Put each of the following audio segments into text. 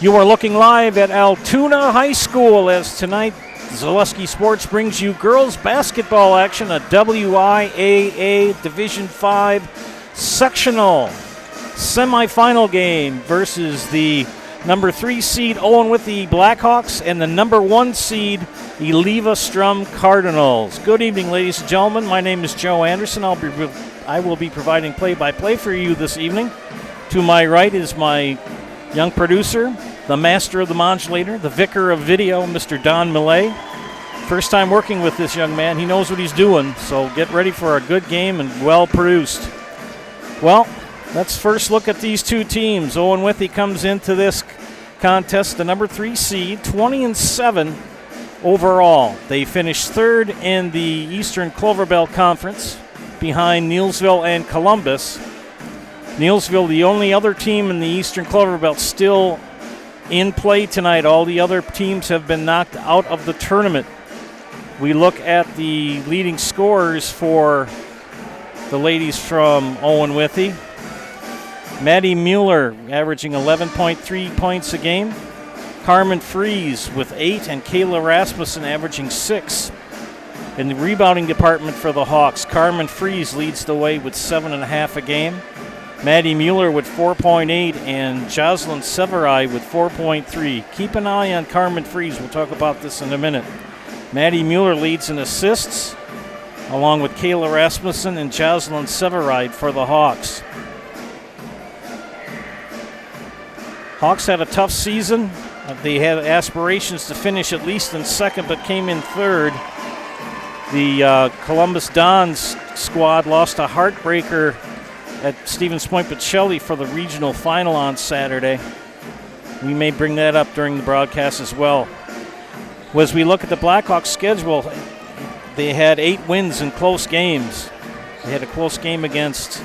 You are looking live at Altoona High School as tonight Zaleski Sports brings you girls basketball action, a WIAA Division V Sectional Semifinal game versus the number 3 seed Owen-Withee Blackhawks and the number 1 seed Eleva-Strum Cardinals. Good evening, ladies and gentlemen. My name is Joe Anderson. I will be providing play-by-play for you this evening. To my right is my young producer, the master of the modulator, the vicar of video, Mr. Don Millay. First time working with this young man. He knows what he's doing, so get ready for a good game and well-produced. Well, let's first look at these two teams. Owen-Withee comes into this contest, the number 3 seed, 20-7 overall. They finished third in the Eastern Clover Belt Conference behind Neillsville and Columbus. Neillsville, the only other team in the Eastern Clover Belt still in play tonight. All the other teams have been knocked out of the tournament. We look at the leading scorers for the ladies from Owen-Withee. Maddie Mueller averaging 11.3 points a game. Carmen Fries with 8, and Kayla Rasmussen averaging 6. In the rebounding department for the Hawks, Carmen Fries leads the way with 7.5 a game. Maddie Mueller with 4.8 and Jocelyn Severai with 4.3. Keep an eye on Carmen Fries. We'll talk about this in a minute. Maddie Mueller leads in assists, along with Kayla Rasmussen and Jocelyn Severai for the Hawks. Hawks had a tough season. They had aspirations to finish at least in second, but came in third. The Columbus Dons squad lost a heartbreaker at Stevens Point Pacelli for the regional final on Saturday. We may bring that up during the broadcast as well. As we look at the Blackhawks schedule, they had 8 wins in close games. They had a close game against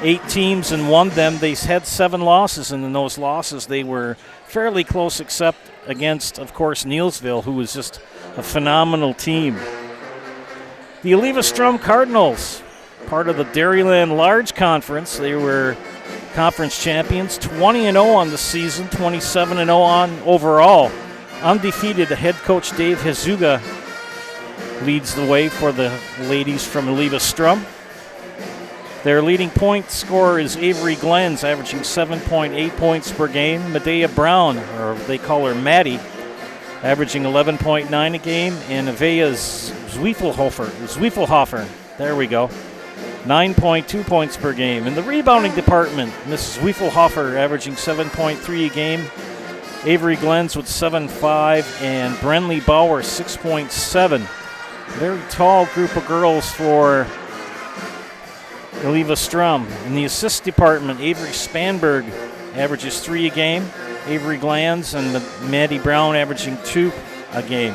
8 teams and won them. They had 7 losses, and in those losses they were fairly close, except against, of course, Neillsville, who was just a phenomenal team. The Eleva-Strum Cardinals, part of the Dairyland Large Conference. They were conference champions, 20-0 on the season, 27-0 on overall. Undefeated, head coach Dave Hazuga leads the way for the ladies from Eleva-Strum. Their leading point scorer is Avery Glens, averaging 7.8 points per game. Medea Brown, or they call her Maddie, averaging 11.9 a game. And Avea Zwiefelhofer, there we go, 9.2 points per game. In the rebounding department, Mrs. Zwiefelhofer averaging 7.3 a game. Avery Glens with 7.5 and Brenly Bauer 6.7. Very tall group of girls for Eleva-Strum. In the assist department, Avery Spanberg averages 3 a game. Avery Glens and Maddie Brown averaging 2 a game.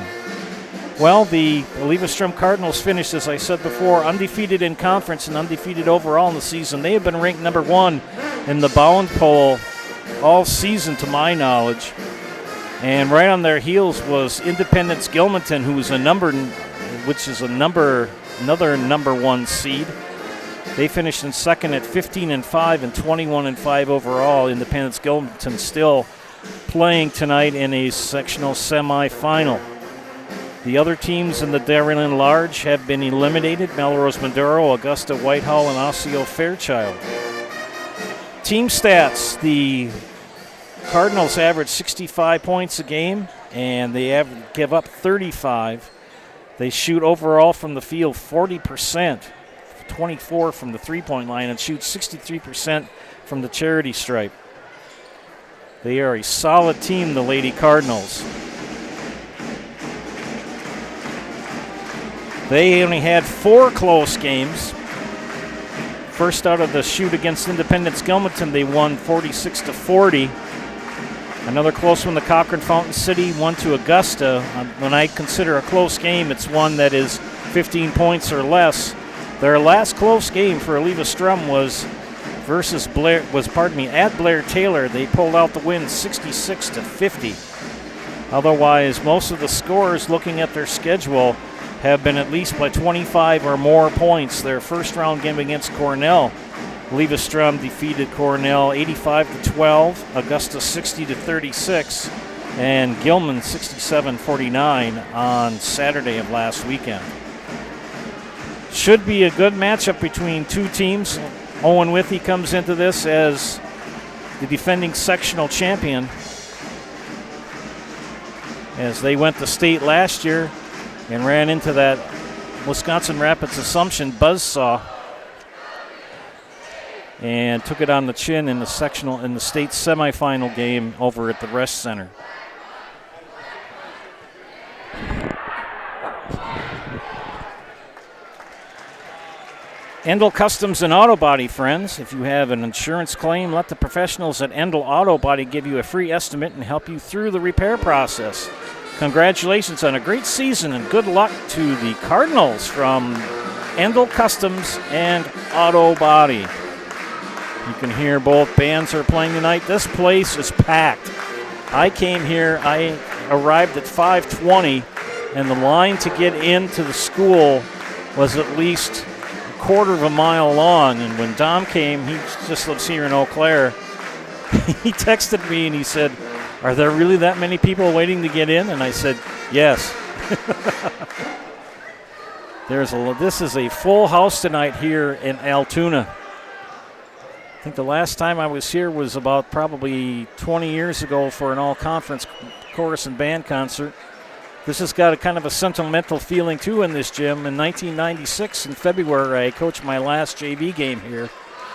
Well, the Eleva-Strum Cardinals finished, as I said before, undefeated in conference and undefeated overall in the season. They have been ranked number 1 in the Bound poll all season, to my knowledge. And right on their heels was Independence Gilmanton, who is another number 1 seed. They finished in second at 15-5 and 21-5 overall. Independence Gilmanton still playing tonight in a sectional semifinal. The other teams in the Dairyland Large have been eliminated: Melrose Maduro, Augusta Whitehall, and Osseo Fairchild. Team stats: the Cardinals average 65 points a game, and they give up 35. They shoot overall from the field 40%, 24 from the three-point line, and shoot 63% from the charity stripe. They are a solid team, the Lady Cardinals. They only had 4 close games. First out of the chute against Independence Gilmanton, they won 46-40. Another close one, the Cochrane Fountain City won to Augusta. When I consider a close game, it's one that is 15 points or less. Their last close game for Eleva-Strum was at Blair Taylor. They pulled out the win 66-50. Otherwise, most of the scorers, looking at their schedule, have been at least by 25 or more points. Their first round game against Cornell Eleva-Strum defeated Cornell 85-12, Augusta 60-36, and Gilman 67-49 on Saturday of last weekend. Should be a good matchup between two teams. Owen-Withee comes into this as the defending sectional champion, as they went to state last year and ran into that Wisconsin Rapids Assumption buzzsaw and took it on the chin in the sectional in the state semifinal game over at the Rest Center. Endel Customs and Auto Body, friends. If you have an insurance claim, let the professionals at Endel Auto Body give you a free estimate and help you through the repair process. Congratulations on a great season and good luck to the Cardinals from Endel Customs and Auto Body. You can hear both bands are playing tonight. This place is packed. I came here, I arrived at 5:20, and the line to get into the school was at least a quarter of a mile long. And when Dom came, he just lives here in Eau Claire, he texted me and he said, "Are there really that many people waiting to get in?" And I said, "Yes." This is a full house tonight here in Altoona. I think the last time I was here was about probably 20 years ago for an all-conference chorus and band concert. This has got a kind of a sentimental feeling, too, in this gym. In 1996, in February, I coached my last JV game here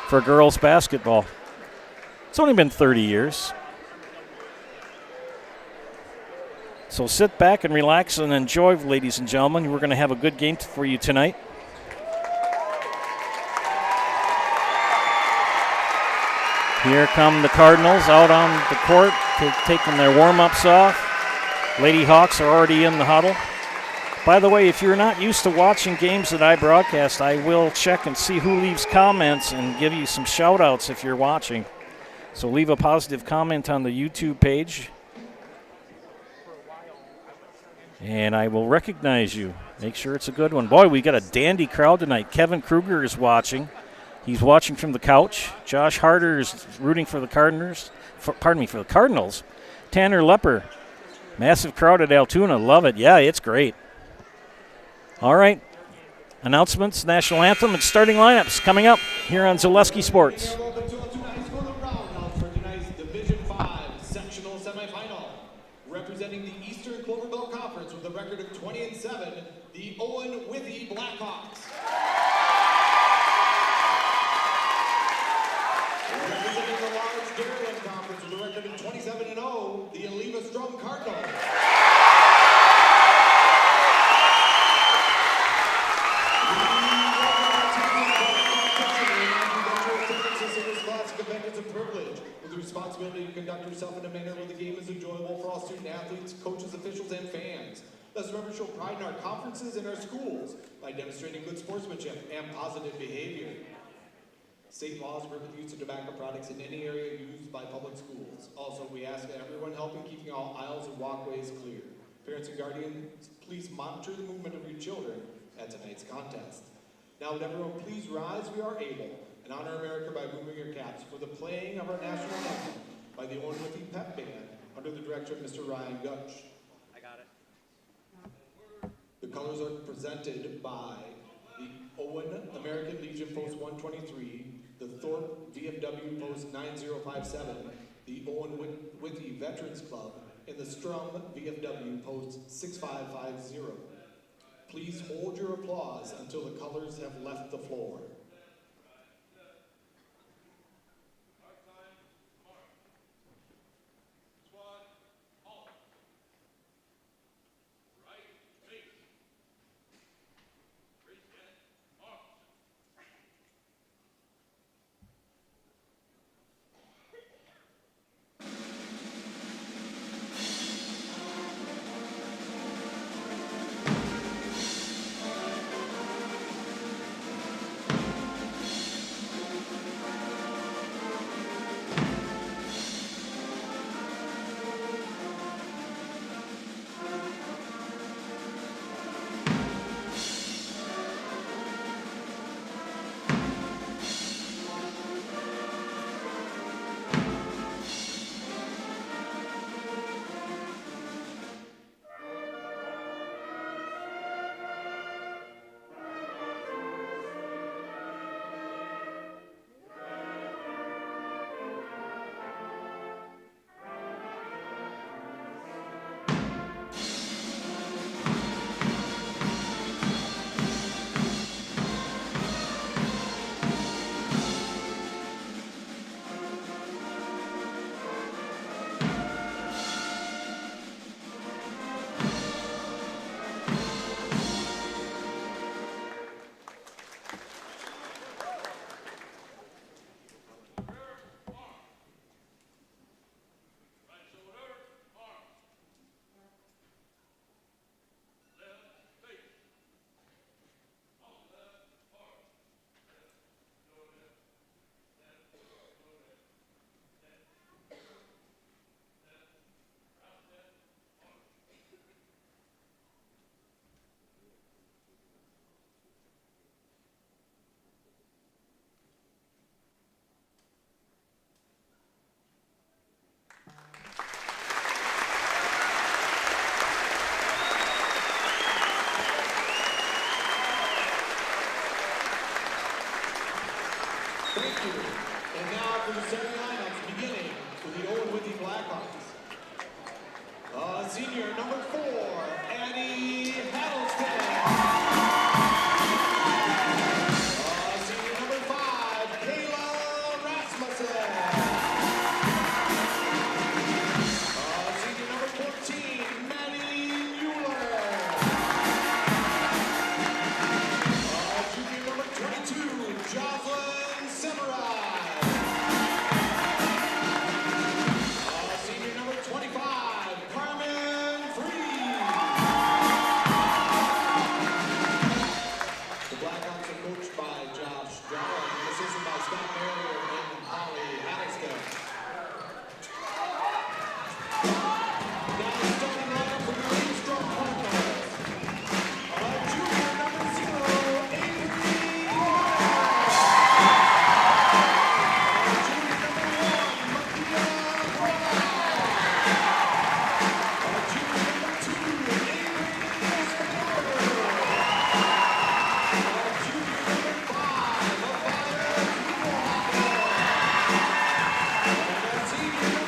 for girls basketball. It's only been 30 years. So sit back and relax and enjoy, ladies and gentlemen. We're going to have a good game for you tonight. Here come the Cardinals out on the court, taking their warm-ups off. Lady Hawks are already in the huddle. By the way, if you're not used to watching games that I broadcast, I will check and see who leaves comments and give you some shout-outs if you're watching. So leave a positive comment on the YouTube page, and I will recognize you. Make sure it's a good one. Boy, we got a dandy crowd tonight. Kevin Kruger is watching. He's watching from the couch. Josh Harder is rooting for the Cardinals. For the Cardinals. Tanner Lepper. Massive crowd at Altoona. Love it. Yeah, it's great. All right. Announcements, national anthem, and starting lineups coming up here on Zaleski Sports. Division 5 Sectional Semifinal. Representing the Eastern Clover Belt Conference with a record of 20-7, the Owen-Withee Blackhawks. Representing the large Dairyland Conference with a record of 27-0, the Eleva-Strum Cardinals. It's a privilege with the responsibility to conduct yourself in a manner where the game is enjoyable for all student athletes, coaches, officials, and fans. Let's remember to show pride in our conferences and our schools by demonstrating good sportsmanship and positive behavior. State laws prohibit the use of tobacco products in any area used by public schools. Also, we ask that everyone help in keeping all aisles and walkways clear. Parents and guardians, please monitor the movement of your children at tonight's contest. Now, would everyone please rise, we are able, and honor America by moving your caps for the playing of our national anthem by the Owen-Withee Pep Band under the direction of Mr. Ryan Gutsch. I got it. The colors are presented by the Owen American Legion Post 123, the Thorpe VFW Post 9057, the Owen-Withee Veterans Club, and the Strum VFW Post 6550. Please hold your applause until the colors have left the floor. Thank you. And now for the starting lineups, beginning with the Owen-Withee Blackhawks. Senior number 4, Annie Hattlestead. Senior number 5, Kayla Rasmussen. Senior number 14, Maddie Mueller. Junior number 22, Jocelyn Severide. Senior number 25, Carmen Freed. The Blackhawks are coached by Josh Jarrett and assisted by Scott Barrier and Holly Hattlestead. Now the starting lineup for the Eleva-Strum Cardinals. Junior number 0, Avery Lawrence. Junior number 1, Makia Brown. Junior number 2, Avery Escobar. Junior number 5, Eleva-Strum. And senior number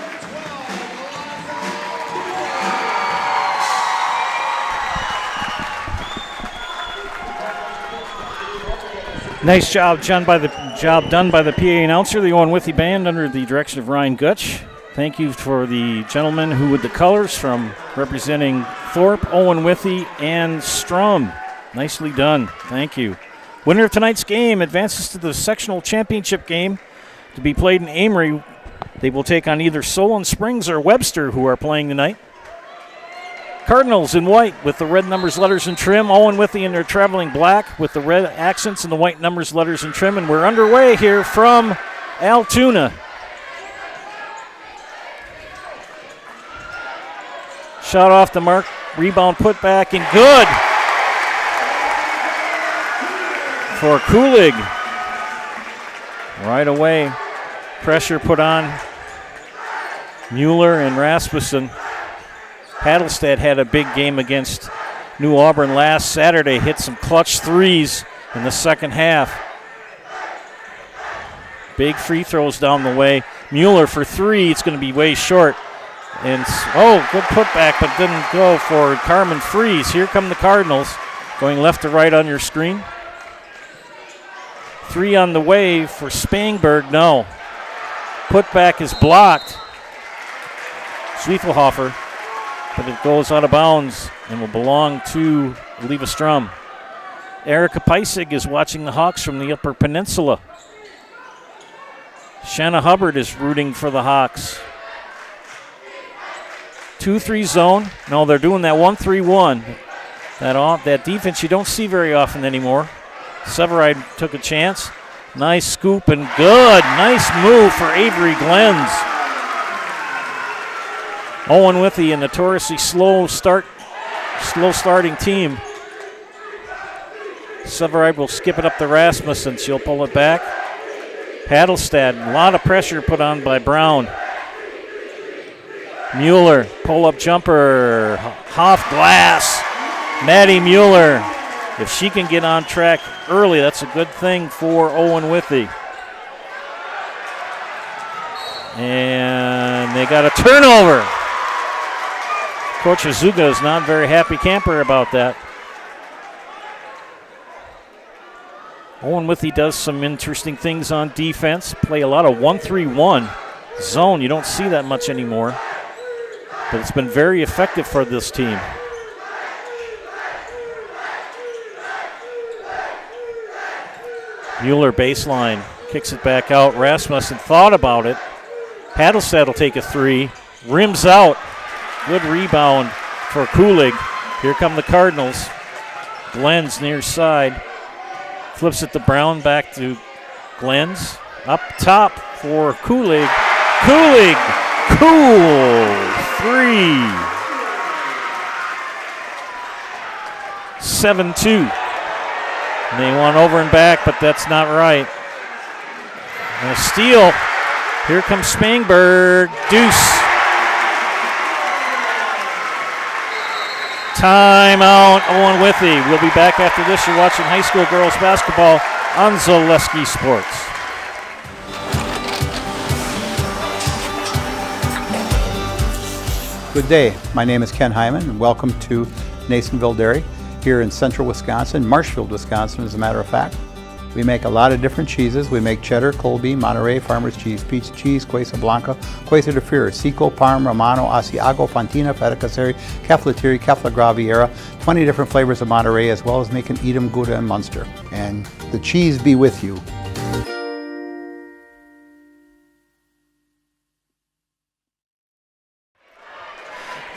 12, Nice job done by the PA announcer, the Owen-Withee Band, under the direction of Ryan Gutsch. Thank you for the gentleman who with the colors from representing Thorpe, Owen-Withee, and Strum. Nicely done. Thank you. Winner of tonight's game advances to the sectional championship game to be played in Amory. They will take on either Solon Springs or Webster, who are playing tonight. Cardinals in white with the red numbers, letters, and trim. Owen-Withee in their traveling black with the red accents and the white numbers, letters, and trim. And we're underway here from Altoona. Shot off the mark, rebound put back, and good for Kulig. Right away, pressure put on Mueller and Rasmussen. Hattlestead had a big game against New Auburn last Saturday, hit some clutch threes in the second half. Big free throws down the way. Mueller for 3, it's going to be way short. And good putback, but didn't go for Carmen Freeze. Here come the Cardinals, going left to right on your screen. 3 on the way for Spangberg, no. Putback is blocked. Schwefelhofer. But it goes out of bounds and will belong to Eleva-Strum. Erica Peisig is watching the Hawks from the Upper Peninsula. Shanna Hubbard is rooting for the Hawks. 2-3 zone. No, they're doing that 1-3-1. That defense you don't see very often anymore. Severide took a chance. Nice scoop and good. Nice move for Avery Glens. Owen-Withee, a notoriously slow starting team. Severide will skip it up to Rasmussen. She'll pull it back. Hattlestead, a lot of pressure put on by Brown. Mueller, pull-up jumper. Off glass. Maddie Mueller. If she can get on track early, that's a good thing for Owen-Withee. And they got a turnover. Coach Azuga is not very happy camper about that. Owen-Withee does some interesting things on defense. Play a lot of 1-3-1 zone. You don't see that much anymore. But it's been very effective for this team. Mueller baseline. Kicks it back out. Rasmussen thought about it. Hattlestead will take a 3. Rims out. Good rebound for Kulig. Here come the Cardinals. Glens near side. Flips it to Brown, back to Glens. Up top for Kulig. Kulig! Cool! 3. 7-2. And they want over and back, but that's not right. And a steal. Here comes Spangberg. Deuce. Timeout, Owen-Withee. We'll be back after this. You're watching high school girls basketball on Zaleski Sports. Good day. My name is Ken Hyman, and welcome to Nasonville Dairy here in central Wisconsin, Marshfield, Wisconsin, as a matter of fact. We make a lot of different cheeses. We make cheddar, Colby, Monterey, Farmer's Cheese, Peach Cheese, Quesa Blanca, Quesa de Freer, Seco, Parm, Romano, Asiago, Fontina, Feta Caseri, Caflateri, Cafla Graviera, 20 different flavors of Monterey, as well as making Edam, Gouda, and Munster. And the cheese be with you.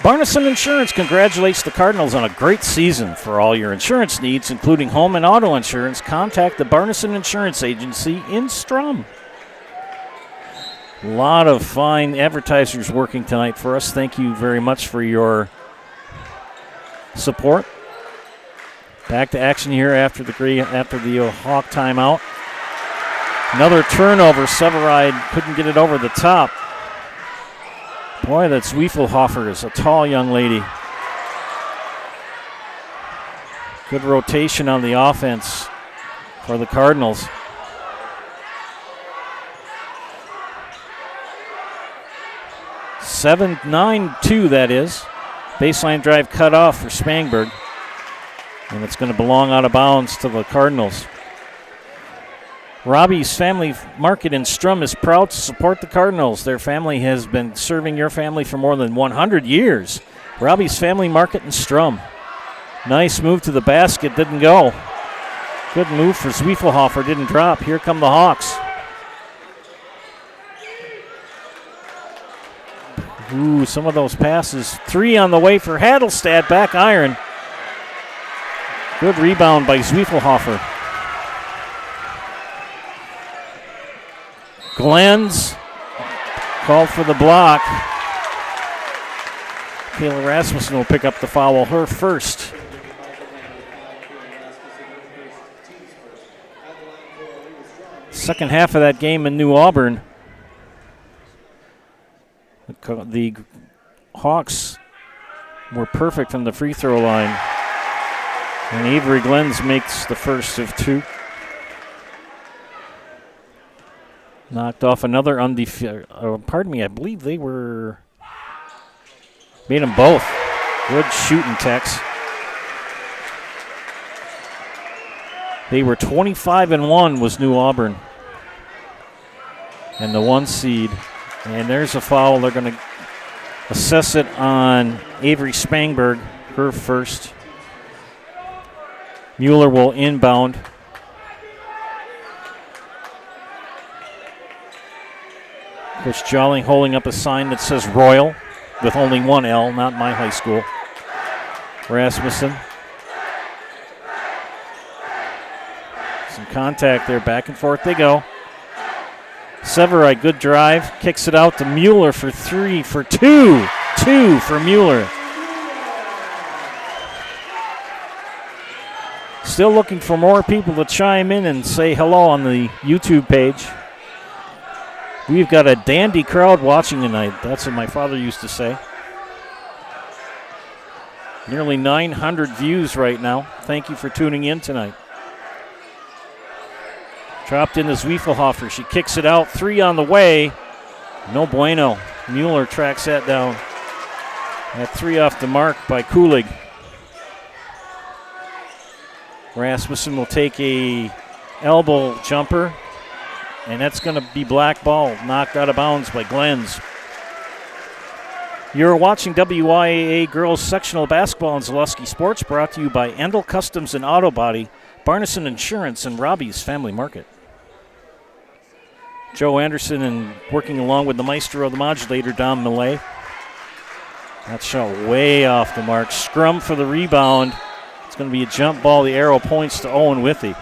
Barneson Insurance congratulates the Cardinals on a great season. For all your insurance needs, including home and auto insurance, contact the Barneson Insurance Agency in Strum. A lot of fine advertisers working tonight for us. Thank you very much for your support. Back to action here after the Hawk timeout. Another turnover. Severide couldn't get it over the top. Boy, that Zwiefelhofer is a tall young lady. Good rotation on the offense for the Cardinals. Seven, 9-2, that is. Baseline drive cut off for Spangberg. And it's going to belong out of bounds to the Cardinals. Robbie's Family Market in Strum is proud to support the Cardinals. Their family has been serving your family for more than 100 years. Robbie's Family Market in Strum. Nice move to the basket, didn't go. Good move for Zwiefelhofer, didn't drop. Here come the Hawks. Ooh, some of those passes. 3 on the way for Hadelstad, back iron. Good rebound by Zwiefelhofer. Glenn's called for the block. Kayla Rasmussen will pick up the foul, her first. Second half of that game in New Auburn, the Hawks were perfect from the free throw line. And Avery Glenn's makes the first of 2. Knocked off another I believe they were, made them both. Good shooting, Tex. They were 25-1 was New Auburn. And the 1 seed. And there's a foul. They're going to assess it on Avery Spangberg, her first. Mueller will inbound. Coach Jolling holding up a sign that says Royal with only 1 L, not my high school. Rasmussen. Some contact there, back and forth they go. Severide, good drive, kicks it out to Mueller for 3, for 2. 2 for Mueller. Still looking for more people to chime in and say hello on the YouTube page. We've got a dandy crowd watching tonight. That's what my father used to say. Nearly 900 views right now. Thank you for tuning in tonight. Dropped into Zwiefelhofer. She kicks it out. 3 on the way. No bueno. Mueller tracks that down. At 3 off the mark by Kulig. Rasmussen will take a elbow jumper. And that's going to be blackballed, knocked out of bounds by Glenn's. You're watching WIAA Girls Sectional Basketball in Zaleski Sports, brought to you by Endel Customs and Auto Body, Barneson Insurance, and Robbie's Family Market. Joe Anderson and working along with the maestro of the modulator, Dom Millay. That shot way off the mark. Scrum for the rebound. It's going to be a jump ball. The arrow points to Owen-Withee.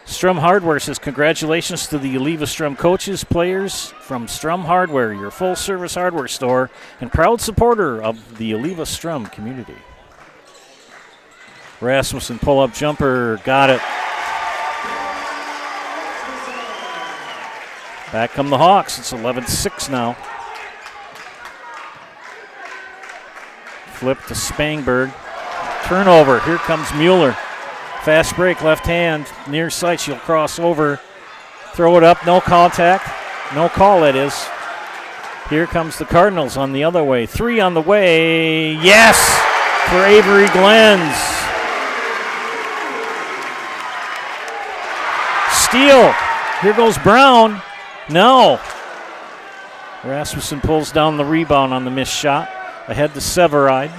Strum Hardware says congratulations to the Eleva-Strum coaches, players from Strum Hardware, your full-service hardware store and proud supporter of the Eleva-Strum community. Rasmussen pull-up jumper, got it. Back come the Hawks. It's 11-6 now. Flip to Spangberg. Turnover. Here comes Mueller. Fast break, left hand, near sight. She'll cross over. Throw it up, no contact. No call, that is. Here comes the Cardinals on the other way. 3 on the way. Yes, for Avery Glens. Steal. Here goes Brown. No. Rasmussen pulls down the rebound on the missed shot. Ahead to Severide.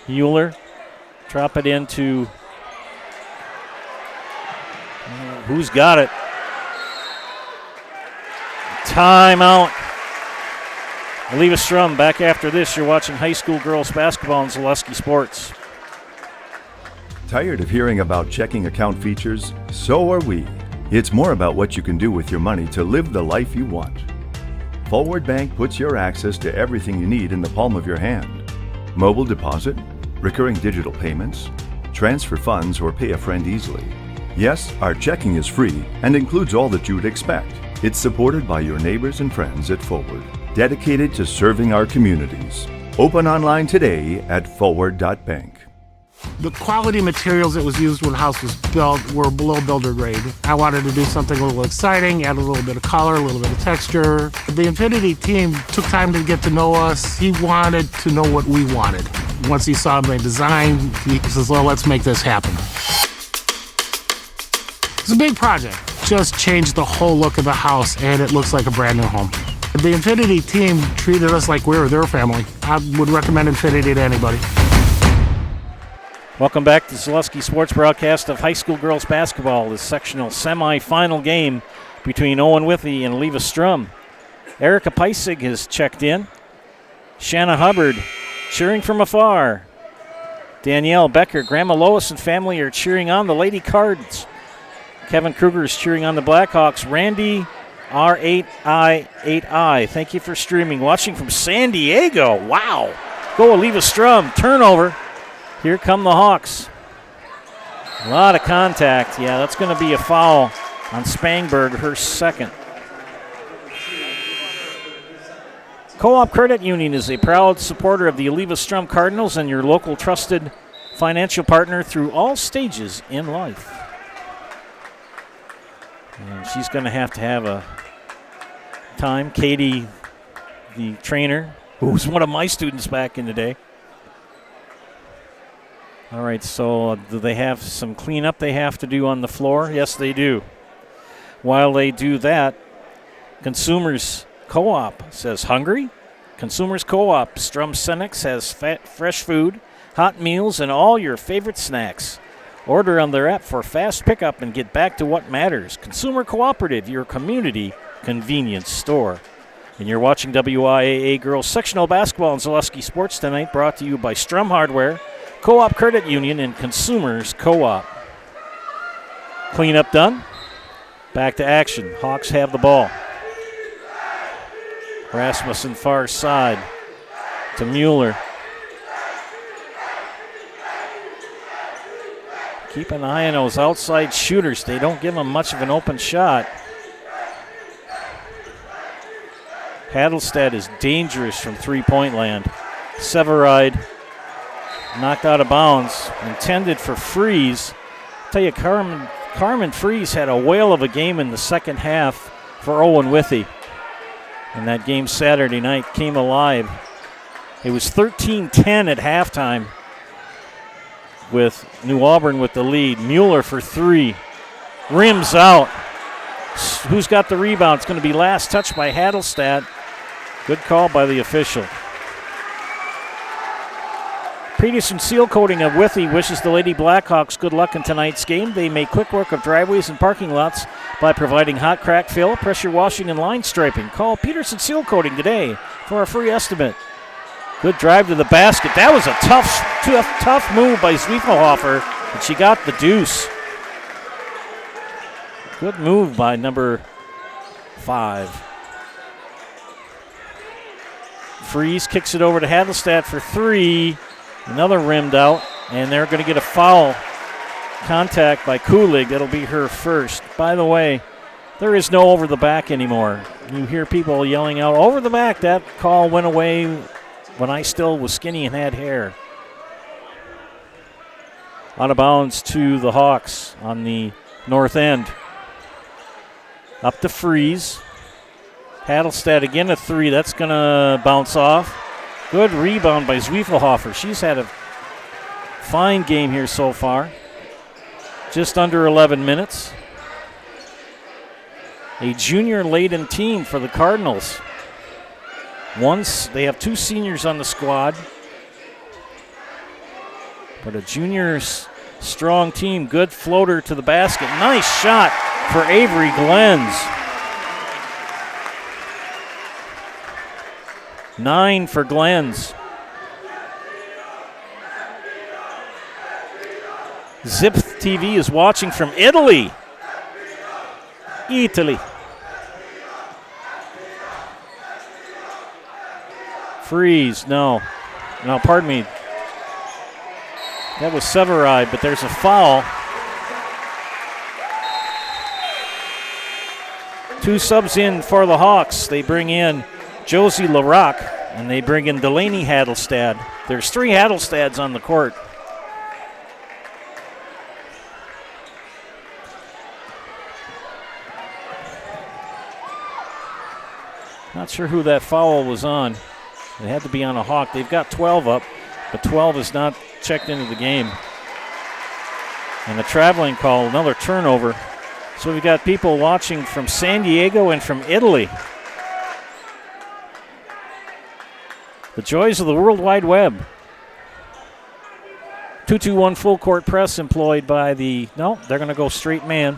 Mueller. Drop it into. Who's got it? Timeout. Eleva-Strum back after this. You're watching high school girls basketball on Zaleski Sports. Tired of hearing about checking account features? So are we. It's more about what you can do with your money to live the life you want. Forward Bank puts your access to everything you need in the palm of your hand. Mobile deposit, recurring digital payments, transfer funds, or pay a friend easily. Yes, our checking is free and includes all that you would expect. It's supported by your neighbors and friends at Forward, dedicated to serving our communities. Open online today at forward.bank. The quality materials that was used when the house was built were below builder grade. I wanted to do something a little exciting, add a little bit of color, a little bit of texture. The Infinity team took time to get to know us. He wanted to know what we wanted. Once he saw my design, he says, well, let's make this happen. It's a big project. Just changed the whole look of the house, and it looks like a brand new home. The Infinity team treated us like we were their family. I would recommend Infinity to anybody. Welcome back to Zaleski Sports broadcast of high school girls basketball, the sectional semifinal game between Owen-Withee and Eleva-Strum. Erica Peissig has checked in. Shanna Hubbard cheering from afar. Danielle Becker, Grandma Lois and family are cheering on the Lady Cards. Kevin Kruger is cheering on the Blackhawks. Randy R8I8I, thank you for streaming. Watching from San Diego. Wow. Go Eleva-Strum. Turnover. Here come the Hawks. A lot of contact. Yeah, that's going to be a foul on Spangberg, her second. Co-op Credit Union is a proud supporter of the Eleva-Strum Cardinals and your local trusted financial partner through all stages in life. And she's going to have a time. Katie, the trainer, who was one of my students back in the day. All right, so do they have some cleanup they have to do on the floor? Yes, they do. While they do that, Consumers Co-op says hungry. Consumers Co-op, Strum Senex has fresh food, hot meals, and all your favorite snacks. Order on their app for fast pickup and get back to what matters. Consumer Cooperative, your community convenience store. And you're watching WIAA Girls Sectional Basketball on Zaleski Sports tonight, brought to you by Strum Hardware, Co-op Credit Union, and Consumers Co-op. Cleanup done. Back to action. Hawks have the ball. Rasmussen far side to Mueller. Keep an eye on those outside shooters. They don't give them much of an open shot. Hadelstead is dangerous from three-point land. Severide knocked out of bounds, intended for Freeze. I'll tell you, Carmen Freeze had a whale of a game in the second half for Owen-Withee. And that game Saturday night came alive. It was 13-10 at halftime with New Auburn with the lead. Mueller for three. Rims out. Who's got the rebound? It's going to be last touched by Hadelstead. Good call by the official. Peterson Seal Coating of Withee wishes the Lady Blackhawks good luck in tonight's game. They make quick work of driveways and parking lots by providing hot crack fill, pressure washing, and line striping. Call Peterson Seal Coating today for a free estimate. Good drive to the basket. That was a tough move by Zwiefelhofer, and she got the deuce. Good move by number 5. Freeze kicks it over to Hadelstead for three. Another rimmed out, and they're going to get a foul contact by Kulig. That'll be her first. By the way, there is no over the back anymore. You hear people yelling out, over the back. That call went away when I still was skinny and had hair. Out of bounds to the Hawks on the north end. Up to Freeze. Hadelstead again a 3. That's going to bounce off. Good rebound by Zwiefelhofer. She's had a fine game here so far. Just under 11 minutes. A junior-laden team for the Cardinals. They have 2 seniors on the squad. But a junior strong team. Good floater to the basket. Nice shot for Avery Glens. 9 for Glens. Zip TV is watching from Italy. Freeze, no, pardon me. That was Severai, but there's a foul. 2 subs in for the Hawks. They bring in Josie LaRock, and they bring in Delaney Hadelstad. There's 3 Hadelstads on the court. Not sure who that foul was on. It had to be on a Hawk. They've got 12 up, but 12 is not checked into the game. And a traveling call, another turnover. So we've got people watching from San Diego and from Italy. The joys of the World Wide Web. 2-2-1 full court press employed by they're going to go straight man.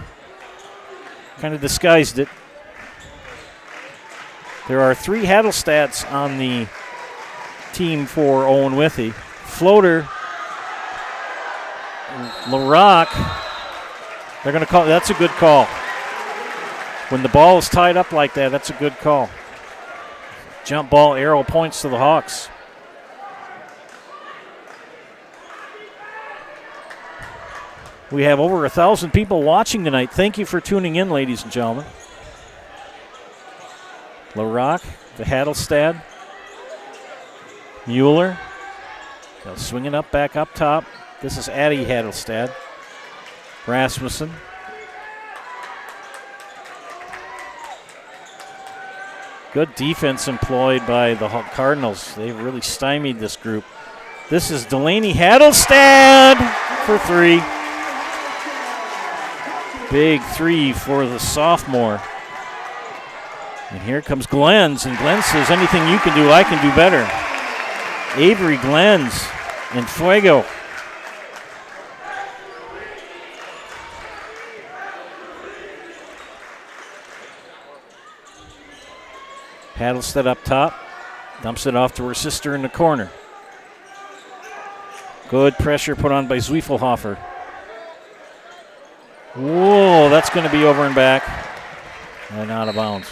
Kind of disguised it. There are 3 Hadelstads on the team for Owen-Withee. Floater, LaRock, they're going to call, that's a good call. When the ball is tied up like that, that's a good call. Jump ball, arrow points to the Hawks. We have over 1,000 people watching tonight. Thank you for tuning in, ladies and gentlemen. LaRock, the Hadelstad. Mueller. They'll swing it up, back up top. This is Addie Hadelstad. Rasmussen. Good defense employed by the Cardinals. They've really stymied this group. This is Delaney Hadelstad for 3. Big 3 for the sophomore. And here comes Glens, and Glens says, anything you can do, I can do better. Avery Glens and Fuego. Hadelstead up top, dumps it off to her sister in the corner. Good pressure put on by Zwiefelhofer. Whoa, that's going to be over and back and out of bounds.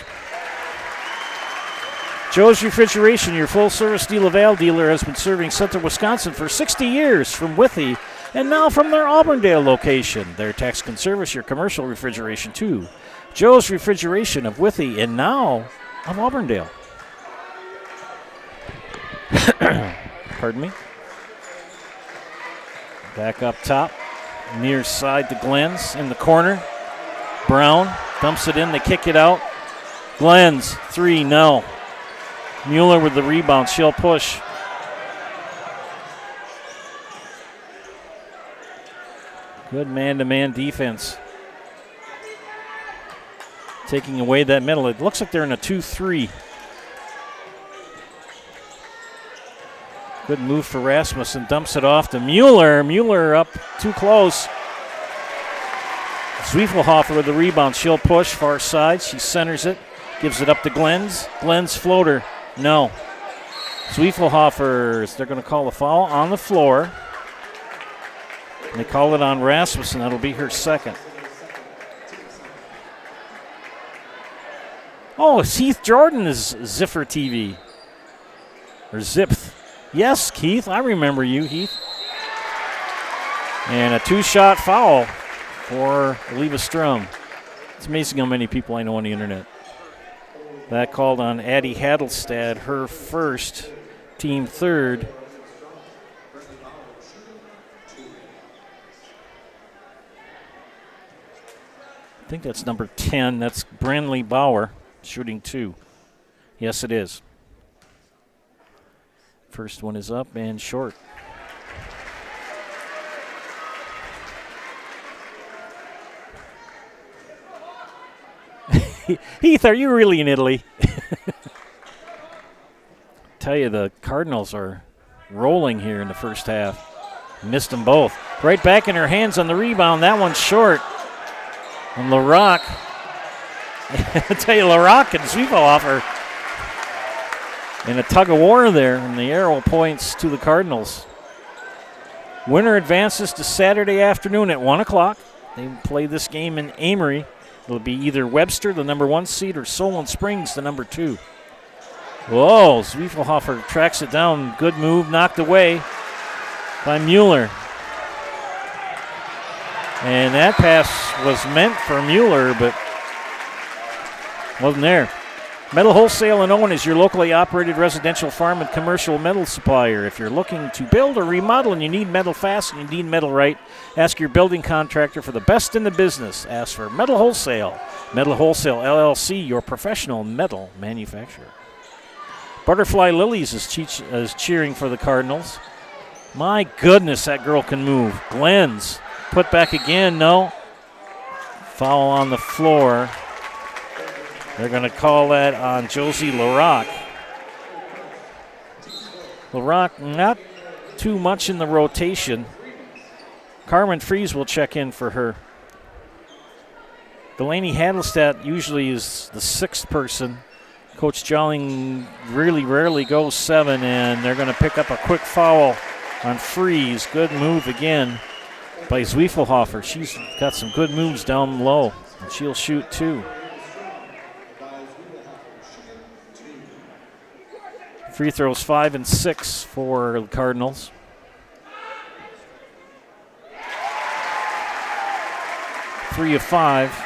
Joe's Refrigeration, your full-service DeLaval dealer, has been serving Central Wisconsin for 60 years from Withee and now from their Auburndale location. Their techs can service your commercial refrigeration too. Joe's Refrigeration of Withee and now of Auburndale. Pardon me. Back up top, near side to Glens in the corner. Brown dumps it in, they kick it out. Glens, 3, no. Mueller with the rebound, she'll push. Good man-to-man defense. Taking away that middle. It looks like they're in a 2-3. Good move for Rasmussen. Dumps it off to Mueller. Mueller up too close. Zwiefelhofer with the rebound. She'll push far side. She centers it. Gives it up to Glens. Glens floater. No. Zwiefelhofer, they're going to call a foul on the floor. And they call it on Rasmussen. That'll be her second. Oh, Heath Jordan is Ziffer TV. Or Zipth. Yes, Keith, I remember you, Heath. And a 2-shot foul for Eleva-Strum. It's amazing how many people I know on the internet. That called on Addie Hadelstad, her first, team third. I think that's number 10. That's Branley Bauer, shooting 2. Yes, it is. First one is up and short. Heath, are you really in Italy? Tell you, the Cardinals are rolling here in the first half. Missed them both. Right back in her hands on the rebound. That one's short. And LaRock. I tell you, LaRock and Zwieffelhofer in a tug of war there, and the arrow points to the Cardinals. Winner advances to Saturday afternoon at 1 o'clock. They play this game in Amory. It'll be either Webster, the number 1 seed, or Solon Springs, the number 2. Whoa, Zwieffelhofer tracks it down. Good move, knocked away by Mueller. And that pass was meant for Mueller, but wasn't there. Metal Wholesale in Owen is your locally operated residential farm and commercial metal supplier. If you're looking to build or remodel and you need metal fast and you need metal right, ask your building contractor for the best in the business. Ask for Metal Wholesale. Metal Wholesale LLC, your professional metal manufacturer. Butterfly Lilies is cheering for the Cardinals. My goodness, that girl can move. Glenn's put back again, no. Foul on the floor. They're going to call that on Josie LaRock. LaRock not too much in the rotation. Carmen Fries will check in for her. Delaney Hadelstadt usually is the 6th person. Coach Jolling really rarely goes 7, and they're going to pick up a quick foul on Fries. Good move again by Zwieffelhofer. She's got some good moves down low, and she'll shoot 2. Free throws 5 and 6 for the Cardinals. Three of 5.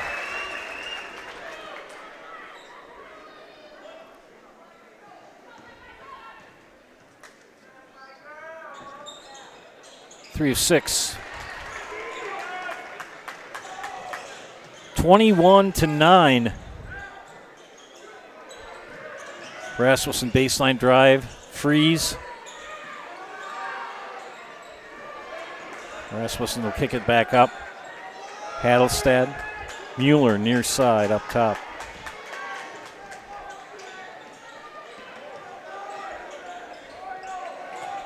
Three of 6. 21-9. Rasmussen baseline drive. Freeze. Rasmussen will kick it back up. Hadelstad. Mueller near side up top.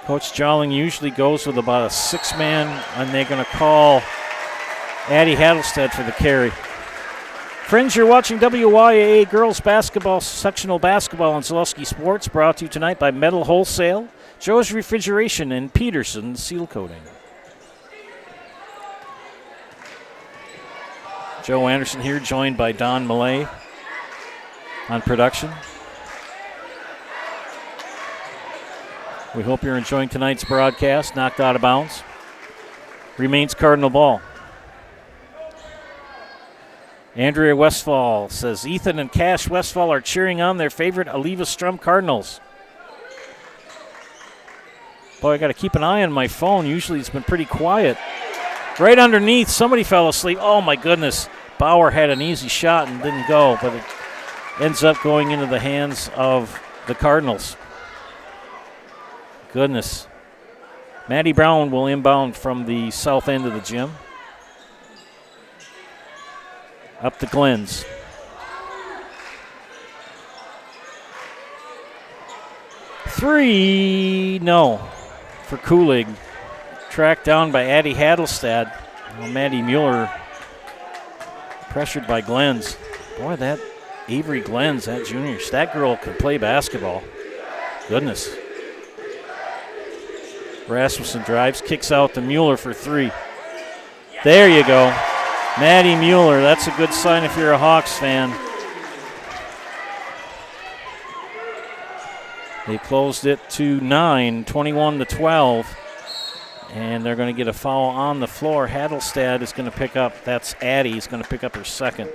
Coach Jolling usually goes with about a 6-man, and they're going to call Addie Hadelstad for the carry. Friends, you're watching WIAA Girls Basketball, Sectional Basketball on Zaleski Sports, brought to you tonight by Metal Wholesale, Joe's Refrigeration, and Peterson Seal Coating. Joe Anderson here, joined by Don Millay on production. We hope you're enjoying tonight's broadcast. Knocked out of bounds. Remains Cardinal ball. Andrea Westfall says Ethan and Cash Westfall are cheering on their favorite Eleva-Strum Cardinals. Boy, I got to keep an eye on my phone. Usually it's been pretty quiet. Right underneath, somebody fell asleep. Oh, my goodness. Bauer had an easy shot and didn't go, but it ends up going into the hands of the Cardinals. Goodness. Maddie Brown will inbound from the south end of the gym. Up to Glenn's. Three, no, for Kulig. Tracked down by Addie Hadelstad. Well, Maddie Mueller pressured by Glenn's. Boy, that Avery Glenn's, that junior, that girl can play basketball. Goodness. Rasmussen drives, kicks out to Mueller for 3. There you go. Maddie Mueller, that's a good sign if you're a Hawks fan. They closed it to 9, 21-12. And they're going to get a foul on the floor. Hadelstad is going to pick up, that's Addie, is going to pick up her second.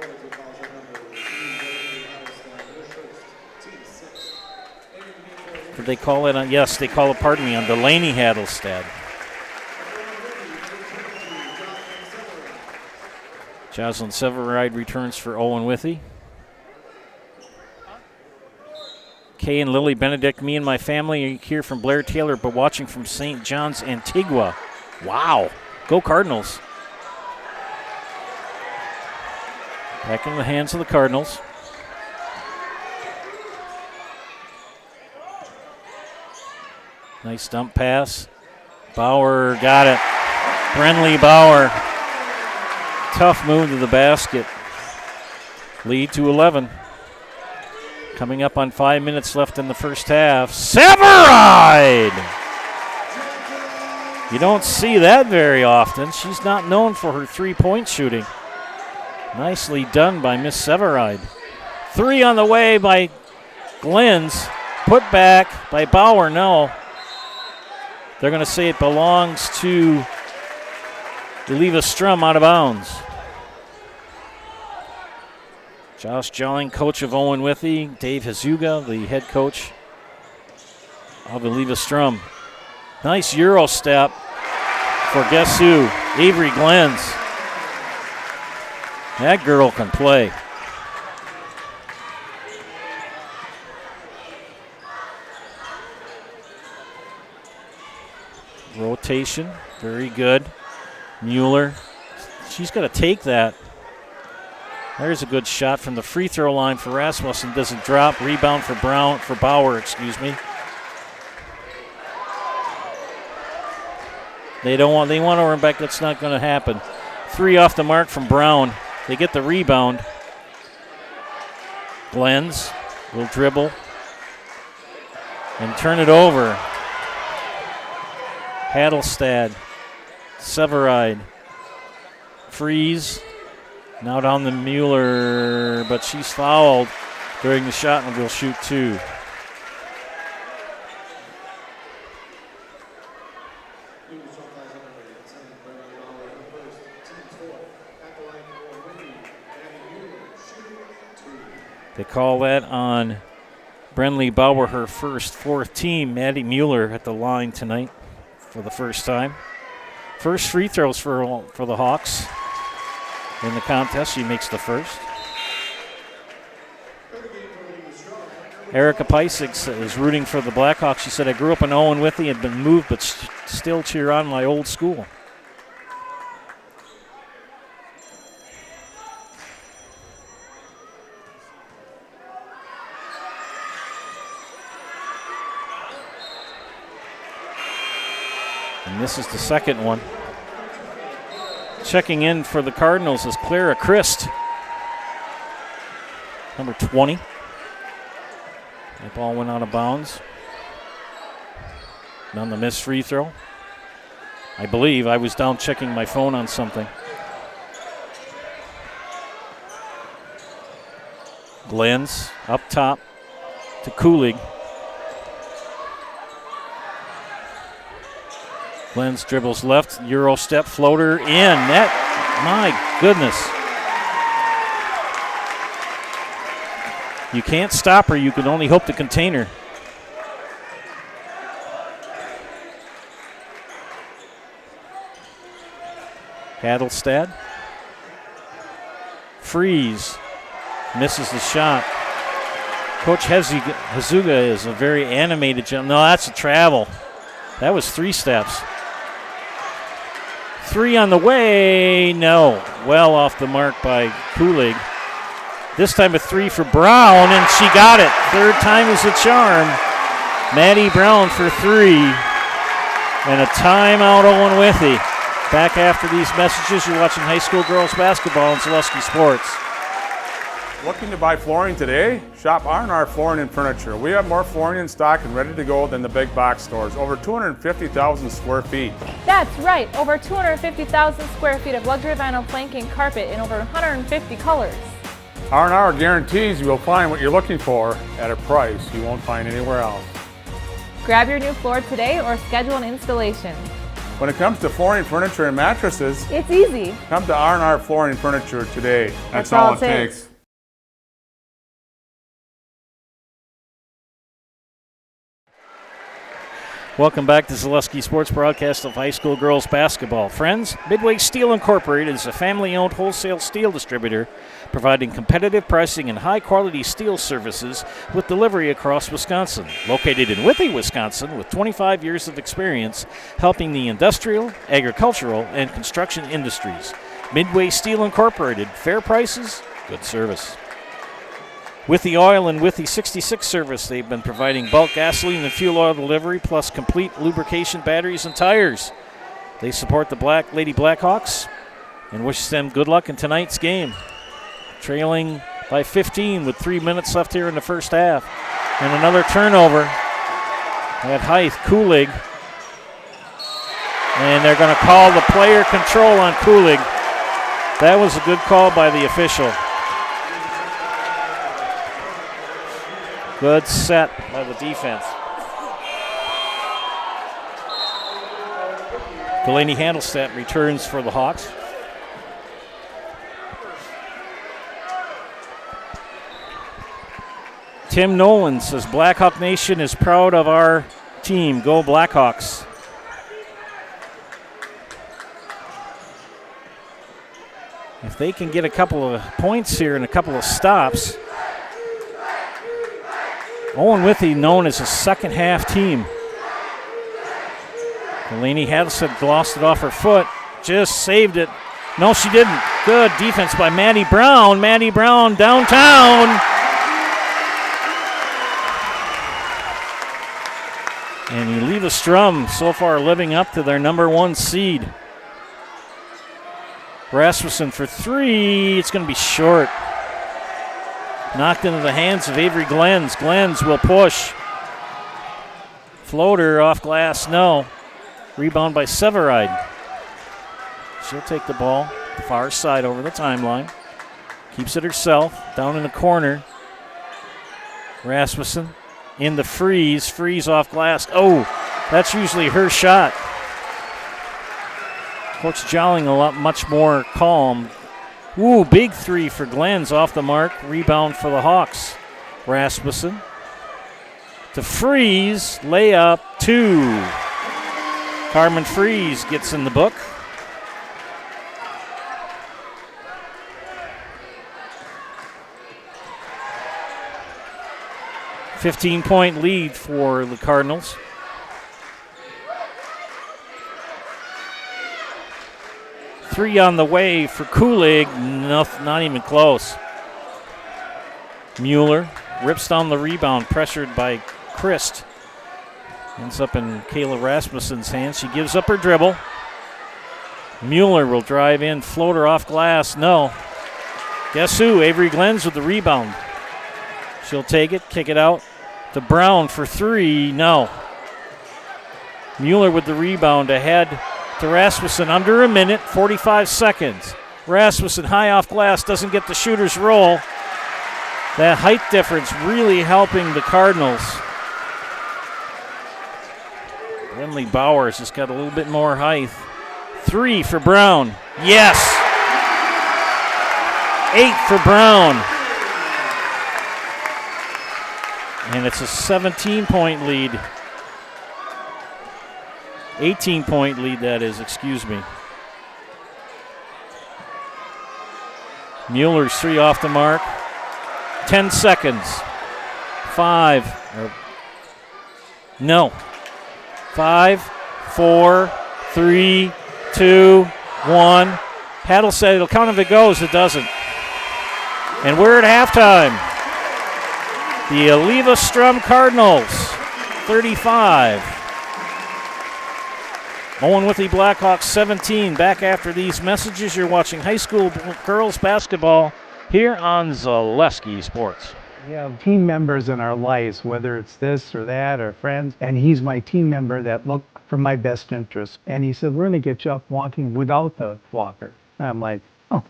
Did they call it on? Yes, they call it, pardon me, on Delaney Hadelstad. Jocelyn Severide returns for Owen-Withee. Kay and Lily Benedict, me and my family are here from Blair Taylor, but watching from St. John's, Antigua. Wow. Go Cardinals. Back in the hands of the Cardinals. Nice dump pass. Bauer got it. Brenly Bauer. Tough move to the basket. Lead to 11. Coming up on 5 minutes left in the first half. Severide! You don't see that very often. She's not known for her three-point shooting. Nicely done by Miss Severide. 3 on the way by Glens. Put back by Bauer, no. They're going to say it belongs to Eleva-Strum, out of bounds. Josh Jolling, coach of Owen-Withee. Dave Hazuga, the head coach of Eleva-Strum. Nice Euro step for guess who? Avery Glens. That girl can play. Rotation, very good. Mueller, she's got to take that. There's a good shot from the free throw line for Rasmussen. Doesn't drop. Rebound for Bauer, excuse me. They want to run back. That's not going to happen. 3 off the mark from Brown. They get the rebound. Glens will dribble and turn it over. Hadelstad, Severide, Freeze. Now down to Mueller, but she's fouled during the shot and will shoot 2. They call that on Brenly Bauer, her fourth team. Maddie Mueller at the line tonight for the first time. First free throws for the Hawks in the contest. She makes the first. Erica Pysik is rooting for the Blackhawks. She said, I grew up in Owen-Withee, had been moved, but still cheer on my old school. And this is the second one. Checking in for the Cardinals is Clara Christ, number 20. That ball went out of bounds. And on the missed free throw, I believe. I was down checking my phone on something. Glens up top to Kulig. Glens dribbles left, Euro step, floater in. Net, my goodness. You can't stop her, you can only hope to contain her. Hadelstad. Freeze. Misses the shot. Coach Hazuga is a very animated gentleman. No, that's a travel. That was 3 steps. 3 on the way, no. Well off the mark by Kulig. This time a 3 for Brown, and she got it. Third time is a charm. Maddie Brown for 3. And a timeout, Owen-Withee. Back after these messages, you're watching high school girls basketball on Zaleski Sports. Looking to buy flooring today? Shop R&R Flooring and Furniture. We have more flooring in stock and ready to go than the big box stores. Over 250,000 square feet. That's right, over 250,000 square feet of luxury vinyl planking carpet in over 150 colors. R&R guarantees you will find what you're looking for at a price you won't find anywhere else. Grab your new floor today or schedule an installation. When it comes to flooring, furniture, and mattresses, It's easy. come to R&R Flooring and Furniture today. That's all it takes. Welcome back to Zaleski Sports broadcast of high school girls basketball. Friends, Midway Steel Incorporated is a family-owned wholesale steel distributor providing competitive pricing and high-quality steel services with delivery across Wisconsin. Located in Withee, Wisconsin, with 25 years of experience helping the industrial, agricultural, and construction industries. Midway Steel Incorporated, fair prices, good service. Withee Oil and Withee 66 service, they've been providing bulk gasoline and fuel oil delivery, plus complete lubrication, batteries, and tires. They support the Lady Blackhawks and wish them good luck in tonight's game. Trailing by 15 with 3 minutes left here in the first half. And another turnover at Hythe, Kulig. And they're going to call the player control on Kulig. That was a good call by the official. Good set by the defense. Delaney Handelstedt returns for the Hawks. Tim Nolan says, Blackhawk Nation is proud of our team. Go Blackhawks. If they can get a couple of points here and a couple of stops, Owen-Withee known as a second half team. Delaney Handelstedt lost it off her foot, just saved it. No, she didn't. Good defense by Maddie Brown. Maddie Brown downtown. And Eleva-Strum so far living up to their number 1 seed. Rasmussen for 3. It's going to be short. Knocked into the hands of Avery Glens. Glens will push. Floater off glass, no. Rebound by Severide. She'll take the ball, the far side over the timeline. Keeps it herself, down in the corner. Rasmussen in the freeze. Freeze off glass. Oh, that's usually her shot. Coach Jolling a lot much more calm. Ooh, big 3 for Glens off the mark. Rebound for the Hawks. Rasmussen to Freeze. Layup 2. Carmen Freeze gets in the book. $15-point lead for the Cardinals. Three on the way for Kulig, not even close. Mueller rips down the rebound, pressured by Christ. Ends up in Kayla Rasmussen's hands. She gives up her dribble. Mueller will drive in, floater off glass, no. Guess who? Avery Glens with the rebound. She'll take it, kick it out to Brown for 3, no. Mueller with the rebound ahead to Rasmussen, under a minute, 45 seconds. Rasmussen high off glass, doesn't get the shooter's roll. That height difference really helping the Cardinals. Lindley Bowers has got a little bit more height. 3 for Brown. Yes! 8 for Brown. And it's a 17-point lead. 18-point lead, that is, excuse me. Mueller's 3 off the mark. 10 seconds. 5. No. 5, 4, 3, 2, 1. Haddle said it'll count if it goes. It doesn't. And we're at halftime. The Eleva-Strum Cardinals, 35. Owen-Withee Blackhawks, 17. Back after these messages, you're watching high school girls basketball here on Zaleski Sports. We have team members in our lives, whether it's this or that or friends, and he's my team member that look for my best interest. And he said, we're going to get you up walking without the walker. And I'm like, oh,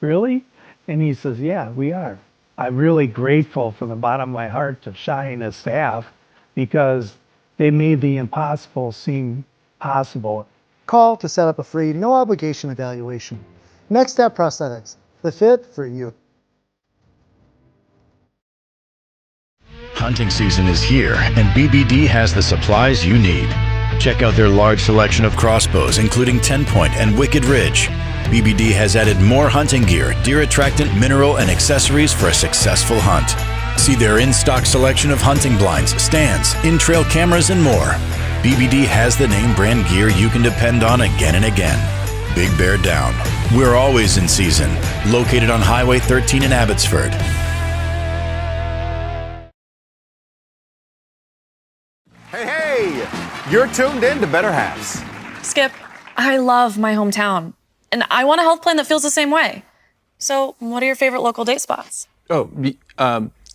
really? And he says, yeah, we are. I'm really grateful from the bottom of my heart to Shai and his staff because they made the impossible seem possible. Call to set up a free, no obligation evaluation. Next Step Prosthetics, the fit for you. Hunting season is here, and BBD has the supplies you need. Check out their large selection of crossbows, including 10-point and Wicked Ridge. BBD has added more hunting gear, deer attractant, mineral, and accessories for a successful hunt. See their in-stock selection of hunting blinds, stands, in-trail cameras, and more. BBD has the name brand gear you can depend on again and again. Big Bear Down. We're always in season. Located on Highway 13 in Abbotsford. Hey, you're tuned in to Better Halves. Skip, I love my hometown, and I want a health plan that feels the same way. So, what are your favorite local date spots? Oh,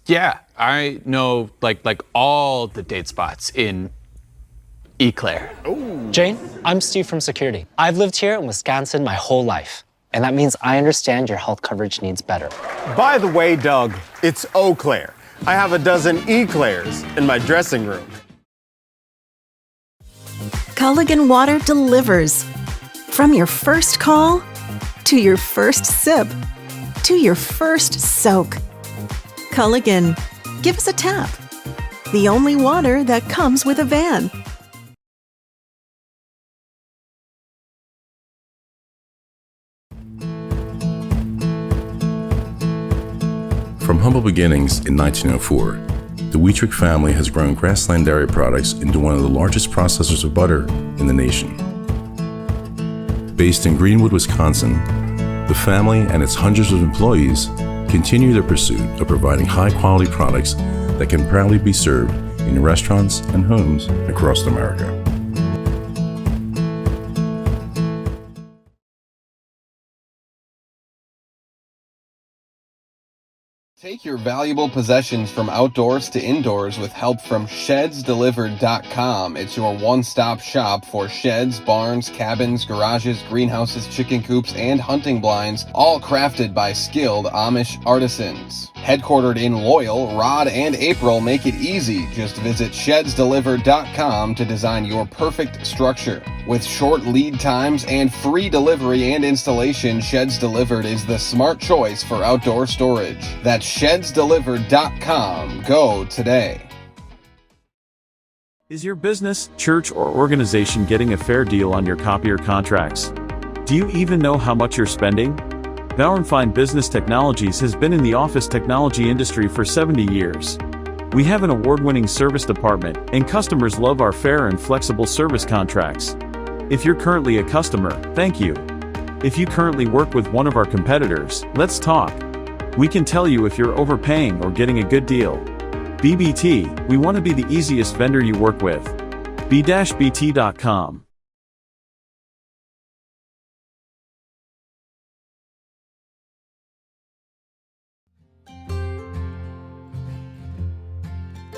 yeah, I know like all the date spots in Eau Claire. Ooh. Jane, I'm Steve from Security. I've lived here in Wisconsin my whole life, and that means I understand your health coverage needs better. By the way, Doug, it's Eau Claire. I have a dozen Eclairs in my dressing room. Culligan Water delivers. From your first call, to your first sip, to your first soak. Culligan, give us a tap. The only water that comes with a van. From humble beginnings in 1904, the Wheatrick family has grown Grassland Dairy Products into one of the largest processors of butter in the nation. Based in Greenwood, Wisconsin, the family and its hundreds of employees continue their pursuit of providing high-quality products that can proudly be served in restaurants and homes across America. Take your valuable possessions from outdoors to indoors with help from ShedsDelivered.com. It's your one-stop shop for sheds, barns, cabins, garages, greenhouses, chicken coops, and hunting blinds, all crafted by skilled Amish artisans. Headquartered in Loyal, Rod and April make it easy. Just visit ShedsDelivered.com to design your perfect structure. With short lead times and free delivery and installation, Sheds Delivered is the smart choice for outdoor storage. That's ShedsDelivered.com. Go today. Is your business, church, or organization getting a fair deal on your copier contracts? Do you even know how much you're spending? Bauer & Fine Business Technologies has been in the office technology industry for 70 years. We have an award-winning service department, and customers love our fair and flexible service contracts. If you're currently a customer, thank you. If you currently work with one of our competitors, let's talk. We can tell you if you're overpaying or getting a good deal. BBT, we want to be the easiest vendor you work with. b-bt.com.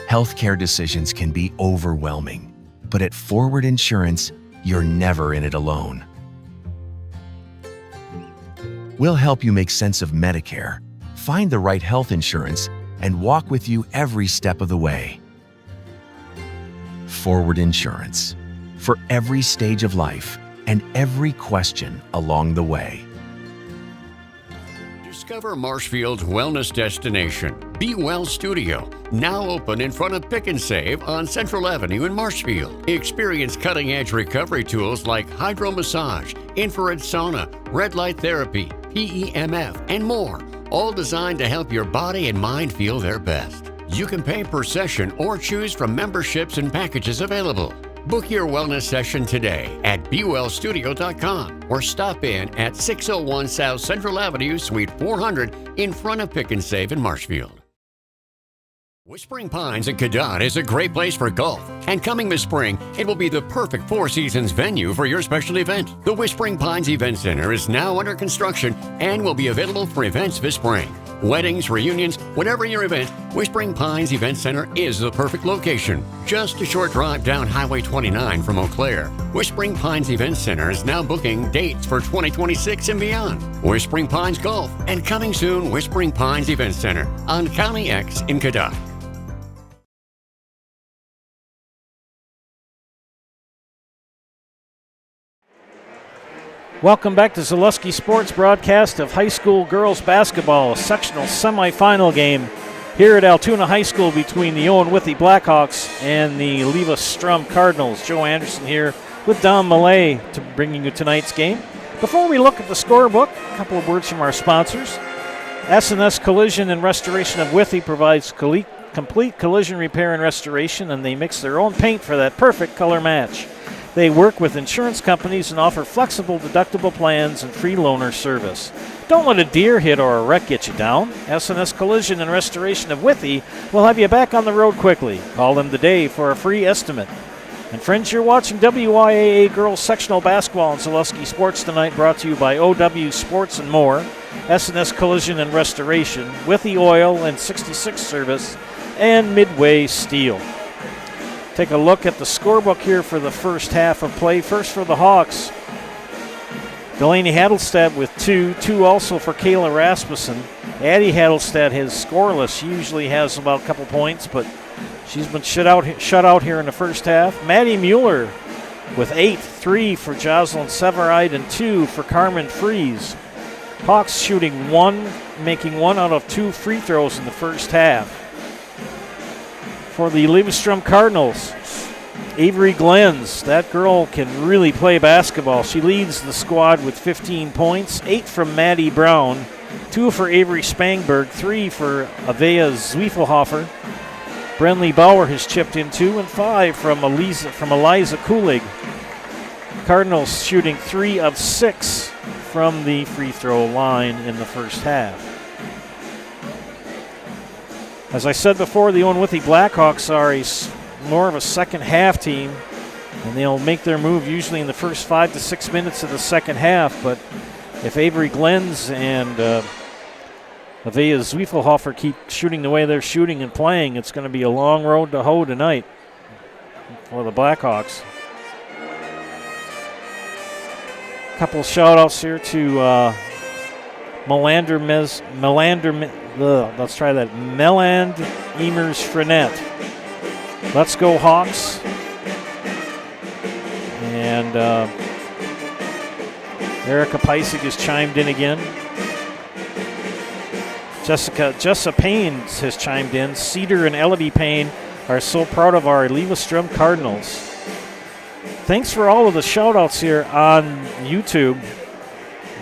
Healthcare decisions can be overwhelming, but at Forward Insurance, you're never in it alone. We'll help you make sense of Medicare, find the right health insurance, and walk with you every step of the way. Forward Insurance, for every stage of life and every question along the way. Discover Marshfield's wellness destination, Be Well Studio, now open in front of Pick and Save on Central Avenue in Marshfield. Experience cutting-edge recovery tools like hydromassage, infrared sauna, red light therapy, PEMF, and more, all designed to help your body and mind feel their best. You can pay per session or choose from memberships and packages available. Book your wellness session today at BeWellStudio.com or stop in at 601 South Central Avenue, Suite 400 in front of Pick and Save in Marshfield. Whispering Pines in Cadott is a great place for golf, and coming this spring, it will be the perfect Four Seasons venue for your special event. The Whispering Pines Event Center is now under construction and will be available for events this spring. Weddings, reunions, whatever your event, Whispering Pines Event Center is the perfect location. Just a short drive down Highway 29 from Eau Claire. Whispering Pines Event Center is now booking dates for 2026 and beyond. Whispering Pines Golf, and coming soon, Whispering Pines Event Center on County X in Cadott. Welcome back to Zaleski Sports broadcast of high school girls basketball, a sectional semifinal game here at Altoona High School between the Owen-Withee Blackhawks and the Eleva-Strum Cardinals. Joe Anderson here with Don Millay to bringing you tonight's game. Before we look at the scorebook, a couple of words from our sponsors. S&S Collision and Restoration of Withee provides complete collision repair and restoration, and they mix their own paint for that perfect color match. They work with insurance companies and offer flexible deductible plans and free loaner service. Don't let a deer hit or a wreck get you down. S&S Collision and Restoration of Withee will have you back on the road quickly. Call them today for a free estimate. And friends, you're watching WIAA Girls Sectional Basketball on Zaleski Sports tonight, brought to you by OW Sports and More, S&S Collision and Restoration, Withee Oil and 66 Service, and Midway Steel. Take a look at the scorebook here for the first half of play. First for the Hawks, Delaney Hadelstad with 2 also for Kayla Rasmussen. Addie Hadelstad is scoreless. She usually has about a couple points, but she's been shut out here in the first half. Maddie Mueller with 8, 3 for Jocelyn Severide and 2 for Carmen Fries. Hawks shooting 1, making 1 out of 2 free throws in the first half. For the Eleva-Strum Cardinals, Avery Glens. That girl can really play basketball. She leads the squad with 15 points, 8 from Maddie Brown, 2 for Avery Spangberg, 3 for Avea Zwiefelhofer. Brenly Bauer has chipped in 2, and 5 from Eliza Kulig. Cardinals shooting 3 of 6 from the free throw line in the first half. As I said before, the Owen-Withee Blackhawks are more of a second half team, and they'll make their move usually in the first 5 to 6 minutes of the second half. But if Avery Glens and Avea Zwiefelhofer keep shooting the way they're shooting and playing, it's going to be a long road to hoe tonight for the Blackhawks. A couple shout-outs here to Meland Emers Frenette. Let's go Hawks. And Erica Peisig has chimed in again. Jessa Payne has chimed in. Cedar and Elodie Payne are so proud of our Eleva-Strum Cardinals. Thanks for all of the shout-outs here on YouTube.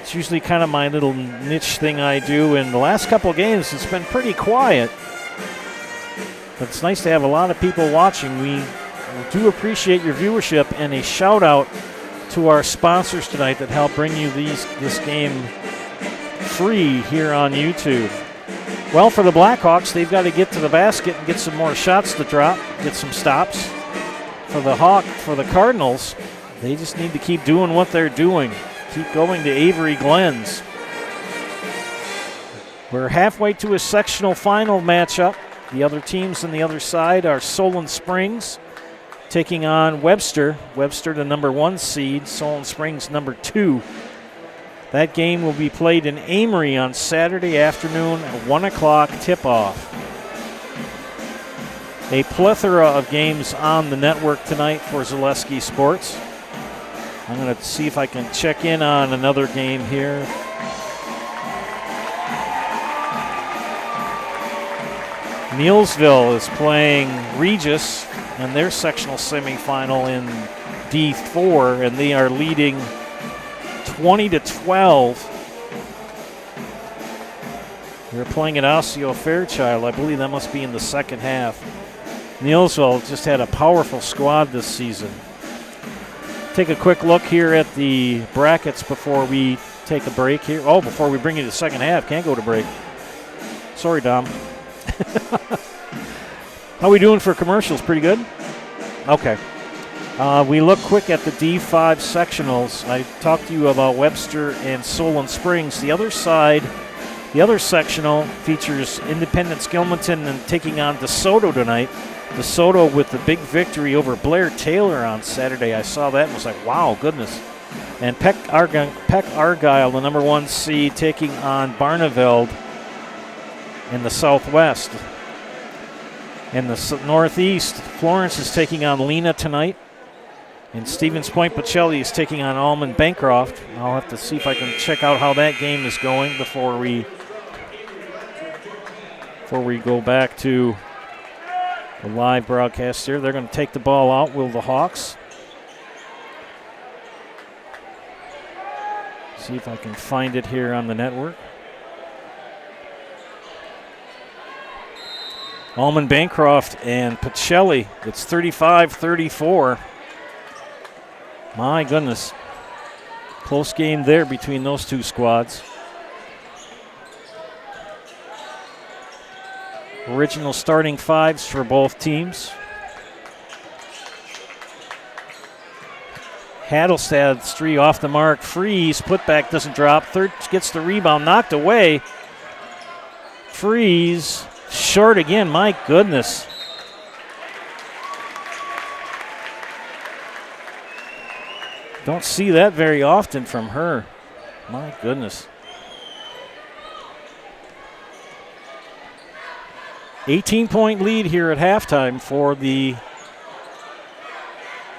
It's usually kind of my little niche thing I do. In the last couple games, it's been pretty quiet. But it's nice to have a lot of people watching. We do appreciate your viewership, and a shout-out to our sponsors tonight that help bring you this game free here on YouTube. Well, for the Blackhawks, they've got to get to the basket and get some more shots to drop, get some stops. For the Cardinals, they just need to keep doing what they're doing. Keep going to Avery Glens. We're halfway to a sectional final matchup. The other teams on the other side are Solon Springs taking on Webster. Webster, the number 1 seed, Solon Springs, number 2. That game will be played in Amory on Saturday afternoon at 1 o'clock tip-off. A plethora of games on the network tonight for Zaleski Sports. I'm going to see if I can check in on another game here. Neilsville is playing Regis in their sectional semifinal in D4, and they are leading 20-12. They're playing at Osseo Fairchild. I believe that must be in the second half. Neilsville just had a powerful squad this season. Take a quick look here at the brackets before we take a break here. Oh, before we bring you to the second half. Can't go to break. Sorry, Dom. How we doing for commercials? Pretty good? Okay. We look quick at the D5 sectionals. I talked to you about Webster and Solon Springs. The other side, the other sectional features Independence Gilmanton and taking on DeSoto tonight. DeSoto with the big victory over Blair Taylor on Saturday. I saw that and was like, wow, goodness. And Peck Argyle, the number 1 seed, taking on Barneveld in the Southwest. In the Northeast, Florence is taking on Lena tonight. And Stevens Point Pacelli is taking on Almond Bancroft. I'll have to see if I can check out how that game is going before we Before we go back to the live broadcast here, they're going to take the ball out, will the Hawks. See if I can find it here on the network. Allman Bancroft and Pacelli. It's 35-34. My goodness. Close game there between those two squads. Original starting fives for both teams. Hadelstad's three off the mark. Freeze, putback doesn't drop. Third gets the rebound, knocked away. Freeze, short again, my goodness. Don't see that very often from her. My goodness. 18-point lead here at halftime for the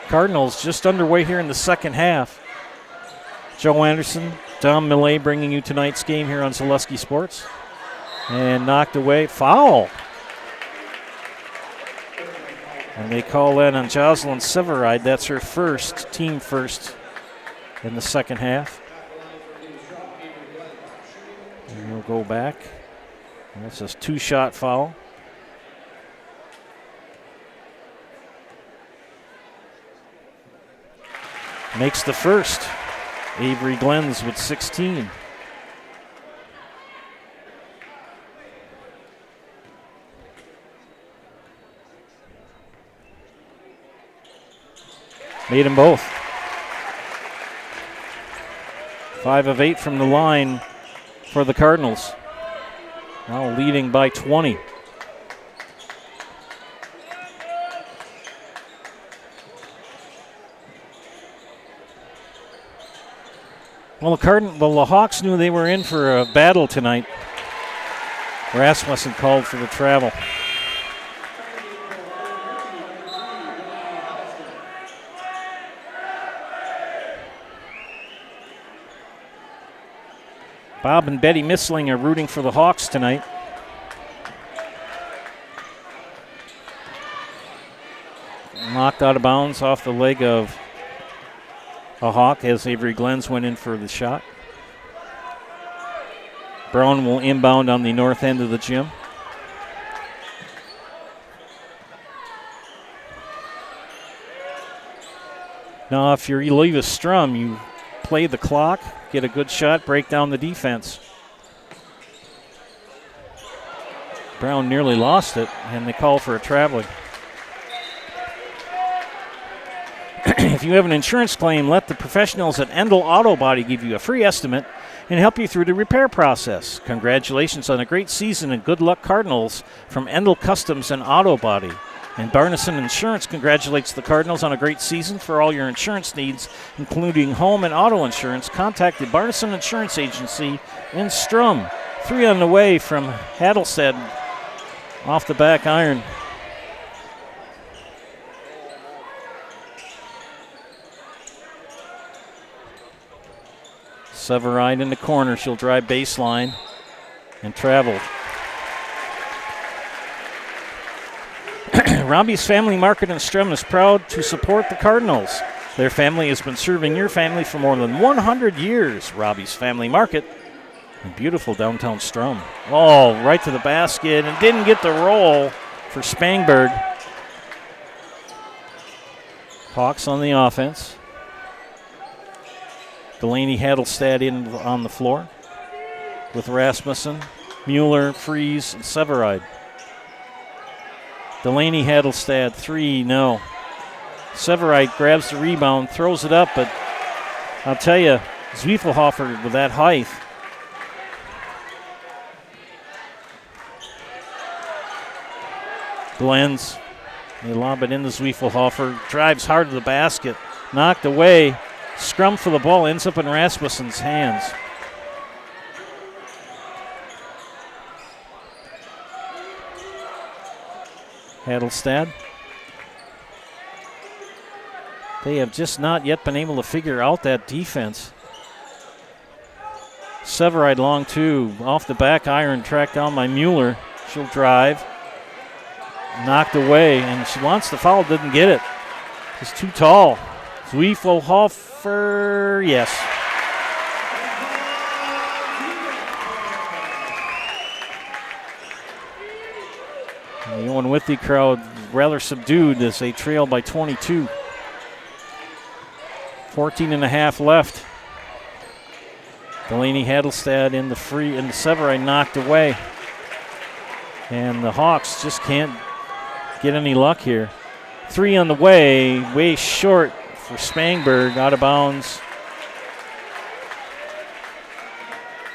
Cardinals, just underway here in the second half. Joe Anderson, Dom Millay bringing you tonight's game here on Zaleski Sports. And knocked away, foul. And they call that on Jocelyn Severide. That's her first, team first in the second half. And we'll go back. That's a two-shot foul. Makes the first. Avery Glens with 16. Made them both. 5 of 8 from the line for the Cardinals. Now leading by 20. Well, the Hawks knew they were in for a battle tonight. Rasmussen called for the travel. Bob and Betty Missling are rooting for the Hawks tonight. Knocked out of bounds off the leg of a Hawk as Avery Glens went in for the shot. Brown will inbound on the north end of the gym. Now, if you're Eleva-Strum, you play the clock, get a good shot, break down the defense. Brown nearly lost it, and they call for a traveling. If you have an insurance claim, let the professionals at Endel Auto Body give you a free estimate and help you through the repair process. Congratulations on a great season and good luck, Cardinals, from Endel Customs and Auto Body. And Barneson Insurance congratulates the Cardinals on a great season. For all your insurance needs, including home and auto insurance, contact the Barneson Insurance Agency in Strum. 3 on the way from Hadelstead off the back iron. Severide in the corner. She'll drive baseline and travel. Robbie's Family Market in Strum is proud to support the Cardinals. Their family has been serving your family for more than 100 years. Robbie's Family Market in beautiful downtown Strum. Oh, right to the basket and didn't get the roll for Spangberg. Hawks on the offense. Delaney Hadelstad in on the floor with Rasmussen, Mueller, Freeze, and Severide. Delaney Hadelstad, 3, no. Severide grabs the rebound, throws it up, but I'll tell you, Zwiefelhofer with that height. Glens, they lob it into Zwiefelhofer, drives hard to the basket, knocked away. Scrum for the ball ends up in Rasmussen's hands. Hadelstad. They have just not yet been able to figure out that defense. Severide long 2, off the back iron, tracked down by Mueller. She'll drive. Knocked away, and she wants the foul, didn't get it. She's too tall. Zwiefel-Hofer, yes. The Owen-Withee crowd rather subdued as they trail by 22. 14 and a half left. Delaney Hadelstad in the Severine knocked away. And the Hawks just can't get any luck here. 3 on the way short for Spangberg, out of bounds.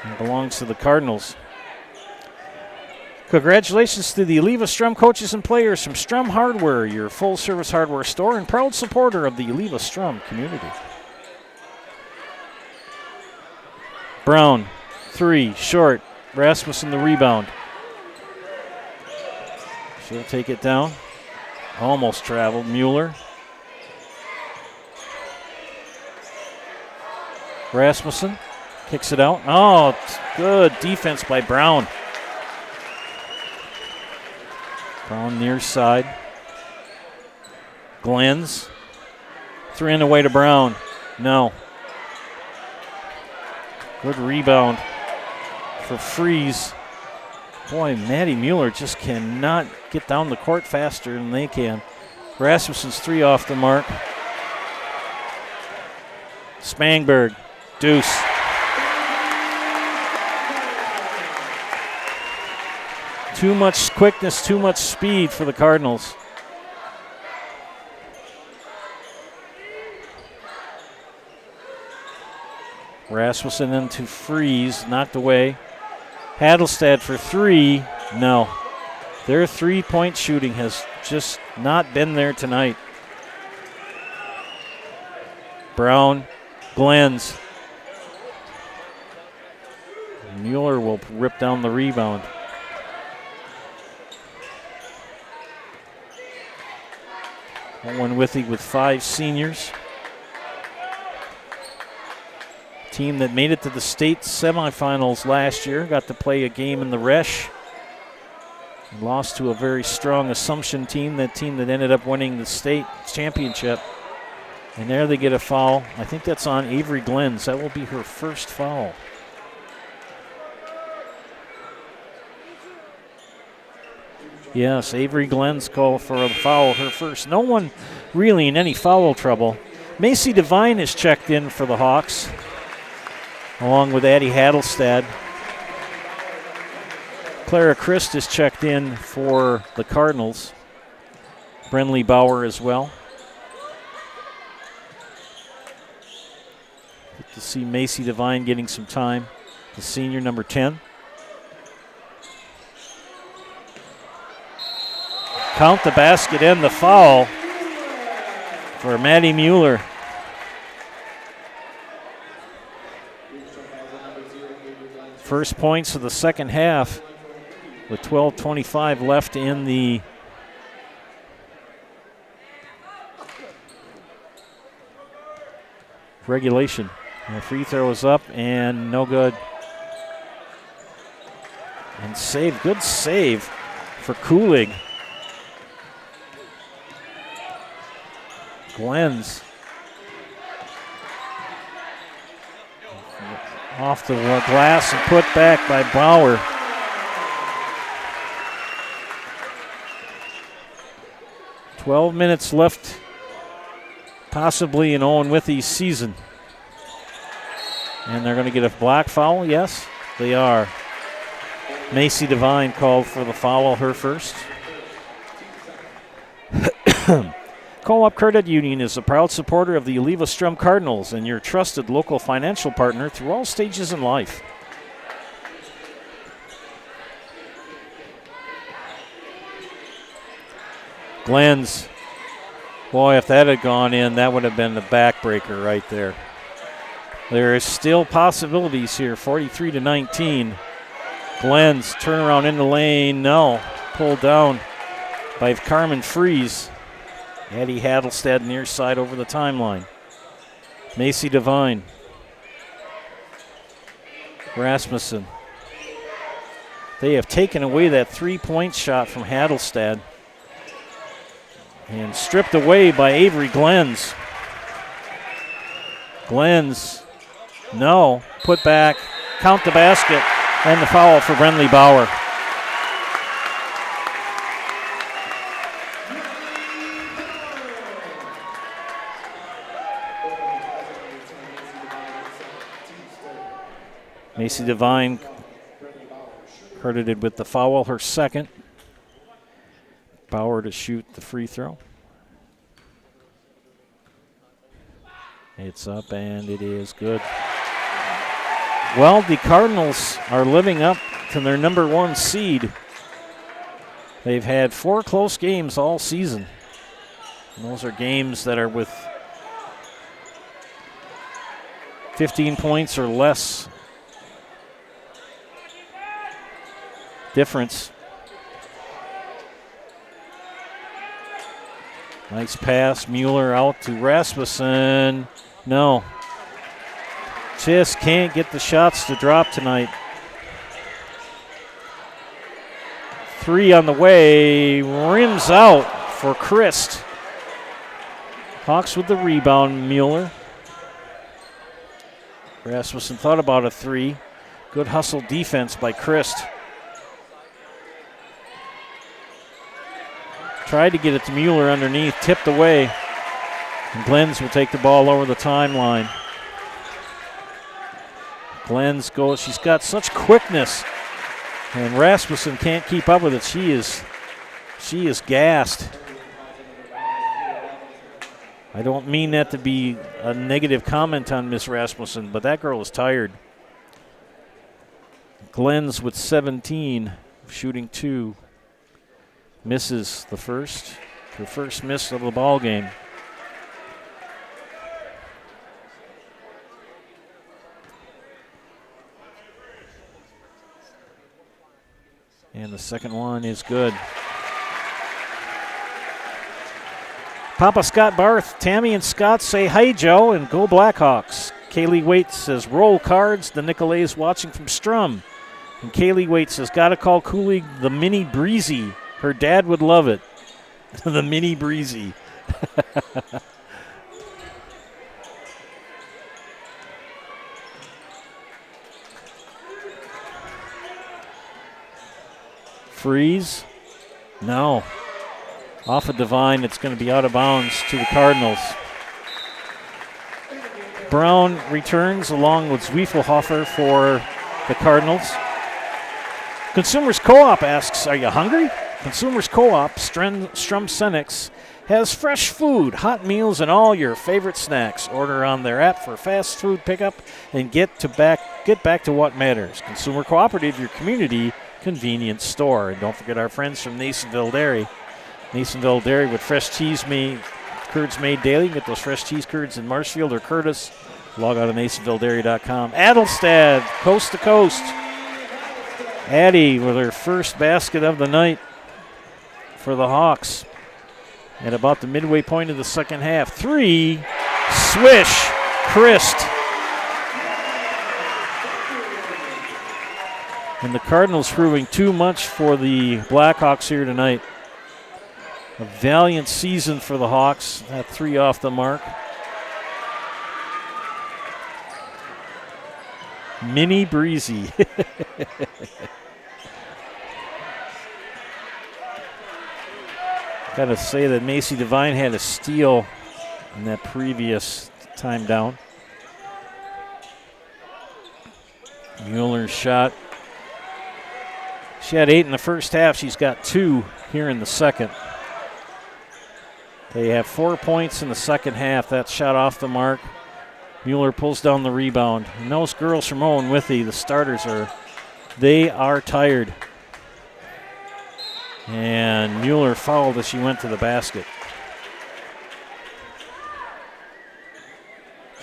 It belongs to the Cardinals. Congratulations to the Eleva-Strum coaches and players from Strum Hardware, your full-service hardware store and proud supporter of the Eleva-Strum community. Brown, 3, short. Rasmussen the rebound. She'll take it down. Almost traveled. Mueller. Rasmussen kicks it out. Oh, good defense by Brown. Brown near side. Glenn's. 3 on the way to Brown. No. Good rebound for Freeze. Boy, Maddie Mueller just cannot get down the court faster than they can. Rasmussen's 3 off the mark. Spangberg, deuce. Too much quickness, too much speed for the Cardinals. Rasmussen into Freeze, knocked away. Hadelstad for 3, no. Their three-point shooting has just not been there tonight. Brown, Glenn's. Mueller will rip down the rebound. Owen-Withee with 5 seniors. Team that made it to the state semifinals last year, got to play a game in the Resch. Lost to a very strong Assumption team, that team that ended up winning the state championship. And there they get a foul. I think that's on Avery Glenn's. That will be her first foul. Yes, Avery Glenn's call for a foul, her first. No one really in any foul trouble. Macy Devine is checked in for the Hawks, along with Addie Hadelstad. Clara Christ is checked in for the Cardinals. Brenly Bauer as well. Good to see Macy Devine getting some time, the senior number 10. Count the basket and the foul for Maddie Mueller. First points of the second half with 12:25 left in the regulation. And the free throw is up and no good. And save, good save for Kulig. Glenn's off the glass and put back by Bauer. "12 minutes left, possibly in Owen-Withee's season." And they're going to get a black foul, yes, they are. Macy Devine called for the foul, her first. Co-op Credit Union is a proud supporter of the Eleva-Strum Cardinals and your trusted local financial partner through all stages in life. Glenn's, boy, if that had gone in, that would have been the backbreaker right there. There is still possibilities here, 43-19. Glenn's turnaround in the lane, no. Pulled down by Carmen Freeze. Addie Hadelstad near side over the timeline. Macy Devine. Rasmussen. They have taken away that 3-point shot from Hadelstad and stripped away by Avery Glens. Glens, no, put back, count the basket, and the foul for Brenly Bauer. Macy Devine credited with the foul, her second. Bauer to shoot the free throw. It's up and it is good. Well, the Cardinals are living up to their number 1 seed. They've had 4 close games all season. And those are games that are with 15 points or less difference. Nice pass, Mueller out to Rasmussen. No. Just can't get the shots to drop tonight. 3 on the way, rims out for Christ. Hawks with the rebound, Mueller. Rasmussen thought about a 3. Good hustle defense by Christ. Tried to get it to Mueller underneath, tipped away. And Glens will take the ball over the timeline. Glens goes, she's got such quickness. And Rasmussen can't keep up with it. She is gassed. I don't mean that to be a negative comment on Miss Rasmussen, but that girl is tired. Glens with 17, shooting 2. Misses the first, her first miss of the ball game. And the second one is good. Papa Scott Barth, Tammy and Scott say hi, Joe, and go Blackhawks. Kaylee Waite says roll cards. The Nicolais watching from Strum. And Kaylee Waite says gotta call Cooley the mini breezy. Her dad would love it. The mini breezy. Freeze. No. Off of Devine, it's going to be out of bounds to the Cardinals. Brown returns along with Zwiefelhofer for the Cardinals. Consumers Co-op asks, are you hungry? Consumers Co-op, Strum Senex, has fresh food, hot meals, and all your favorite snacks. Order on their app for fast food pickup and get back to what matters. Consumer Cooperative, your community convenience store. And don't forget our friends from Nasonville Dairy. Nasonville Dairy with fresh cheese curds made daily. Get those fresh cheese curds in Marshfield or Curtis. Log on to NasonvilleDairy.com. Adelstad, coast to coast. Addie with her first basket of the night for the Hawks. At about the midway point of the second half. 3, swish, Christ. And the Cardinals proving too much for the Blackhawks here tonight. A valiant season for the Hawks. That 3 off the mark. Mini breezy. Got to say that Macy Devine had a steal in that previous time down. Mueller's shot. She had 8 in the first half. She's got 2 here in the second. They have 4 points in the second half. That shot off the mark. Mueller pulls down the rebound. And those girls from Owen-Withee, the starters, they are tired. And Mueller fouled as she went to the basket.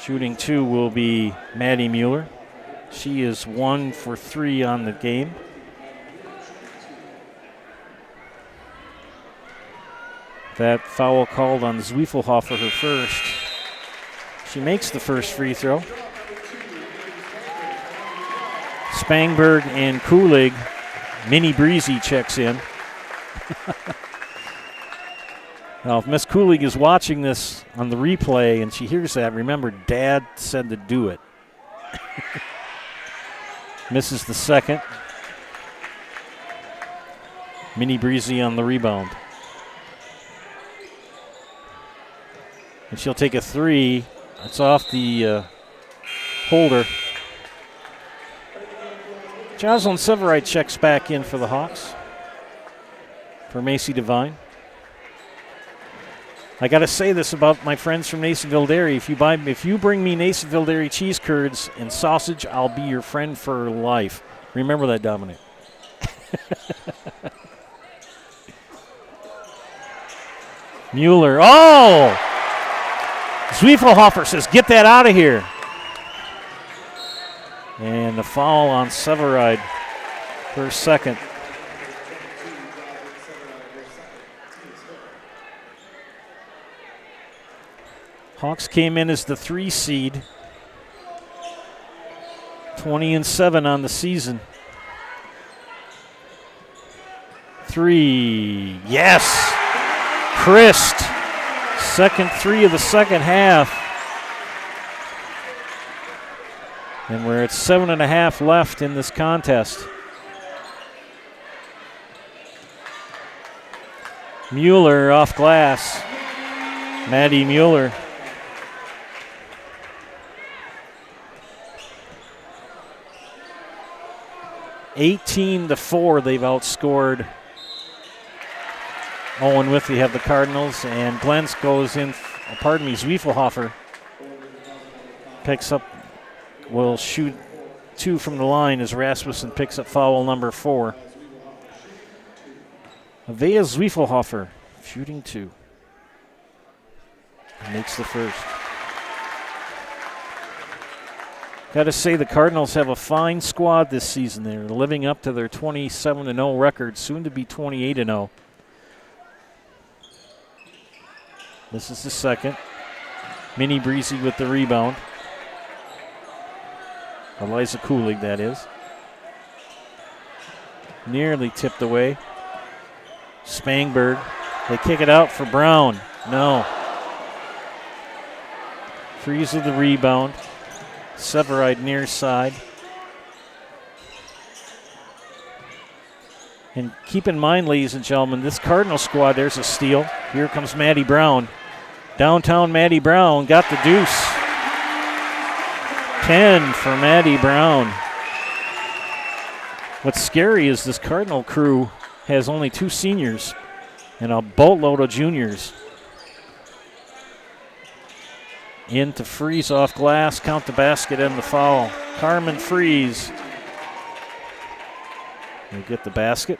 Shooting 2 will be Maddie Mueller. She is 1 for 3 on the game. That foul called on Zwiefelhofer, her first. She makes the first free throw. Spangberg and Kulig Minnie Breezy checks in. Now, if Miss Coolig is watching this on the replay and she hears that, remember, Dad said to do it. Misses the second. Minnie Breezy on the rebound. And she'll take a three. It's off the holder. Jocelyn Severide checks back in for the Hawks. For Macy Devine. I got to say this about my friends from Nasonville Dairy. If you bring me Nasonville Dairy cheese curds and sausage, I'll be your friend for life. Remember that, Dominic. Mueller. Oh! Zwiefelhofer says, get that out of here. And the foul on Severide for second. Hawks came in as the 3 seed. 20-7 on the season. 3. Yes! Christ. Second 3 of the second half. And we're at 7.5 left in this contest. Mueller off glass. Maddie Mueller. (18-4), they've outscored Owen-Withee have the Cardinals, and Glens goes in, Zwiefelhofer picks up, will shoot 2 from the line as Rasmussen picks up foul number 4. Avea Zwiefelhofer shooting 2. Makes the first. Got to say the Cardinals have a fine squad this season. They're living up to their 27-0 record, soon to be 28-0. This is the second. Minnie Breezy with the rebound. Eliza Coolig, that is. Nearly tipped away. Spangberg. They kick it out for Brown. No. Freeze with the rebound. Severide near side. And keep in mind, ladies and gentlemen, this Cardinal squad, there's a steal. Here comes Maddie Brown. Downtown Maddie Brown got the deuce. 10 for Maddie Brown. What's scary is this Cardinal crew has only 2 seniors and a boatload of juniors. In to Freeze off glass, count the basket and the foul. Carmen Freeze. They get the basket.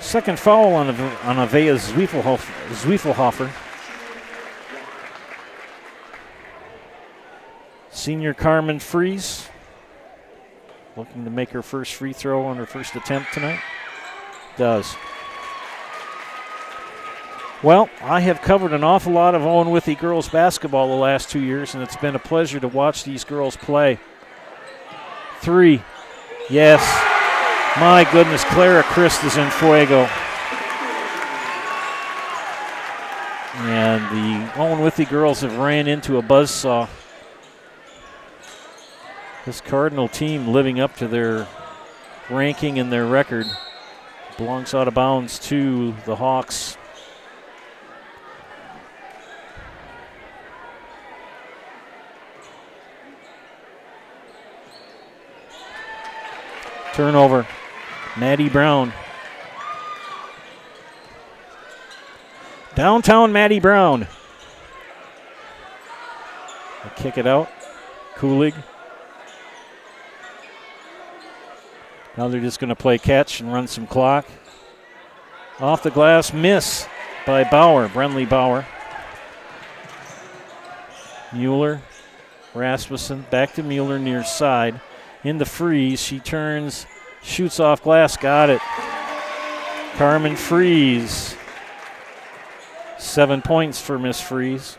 Second foul on Avea Zwiefelhofer. Senior Carmen Freeze. Looking to make her first free throw on her first attempt tonight. Does. Well, I have covered an awful lot of Owen-Withee girls basketball the last 2 years, and it's been a pleasure to watch these girls play. 3. Yes. My goodness, Clara Christ is in fuego. And the Owen-Withee girls have ran into a buzzsaw. This Cardinal team living up to their ranking and their record belongs out of bounds to the Hawks. Turnover. Maddie Brown. Downtown Maddie Brown. They kick it out. Coolig. Now they're just going to play catch and run some clock. Off the glass, miss by Bauer, Brenly Bauer. Mueller, Rasmussen, back to Mueller near side. In the Freeze, she turns, shoots off glass, got it. Carmen Freeze. 7 points for Miss Freeze.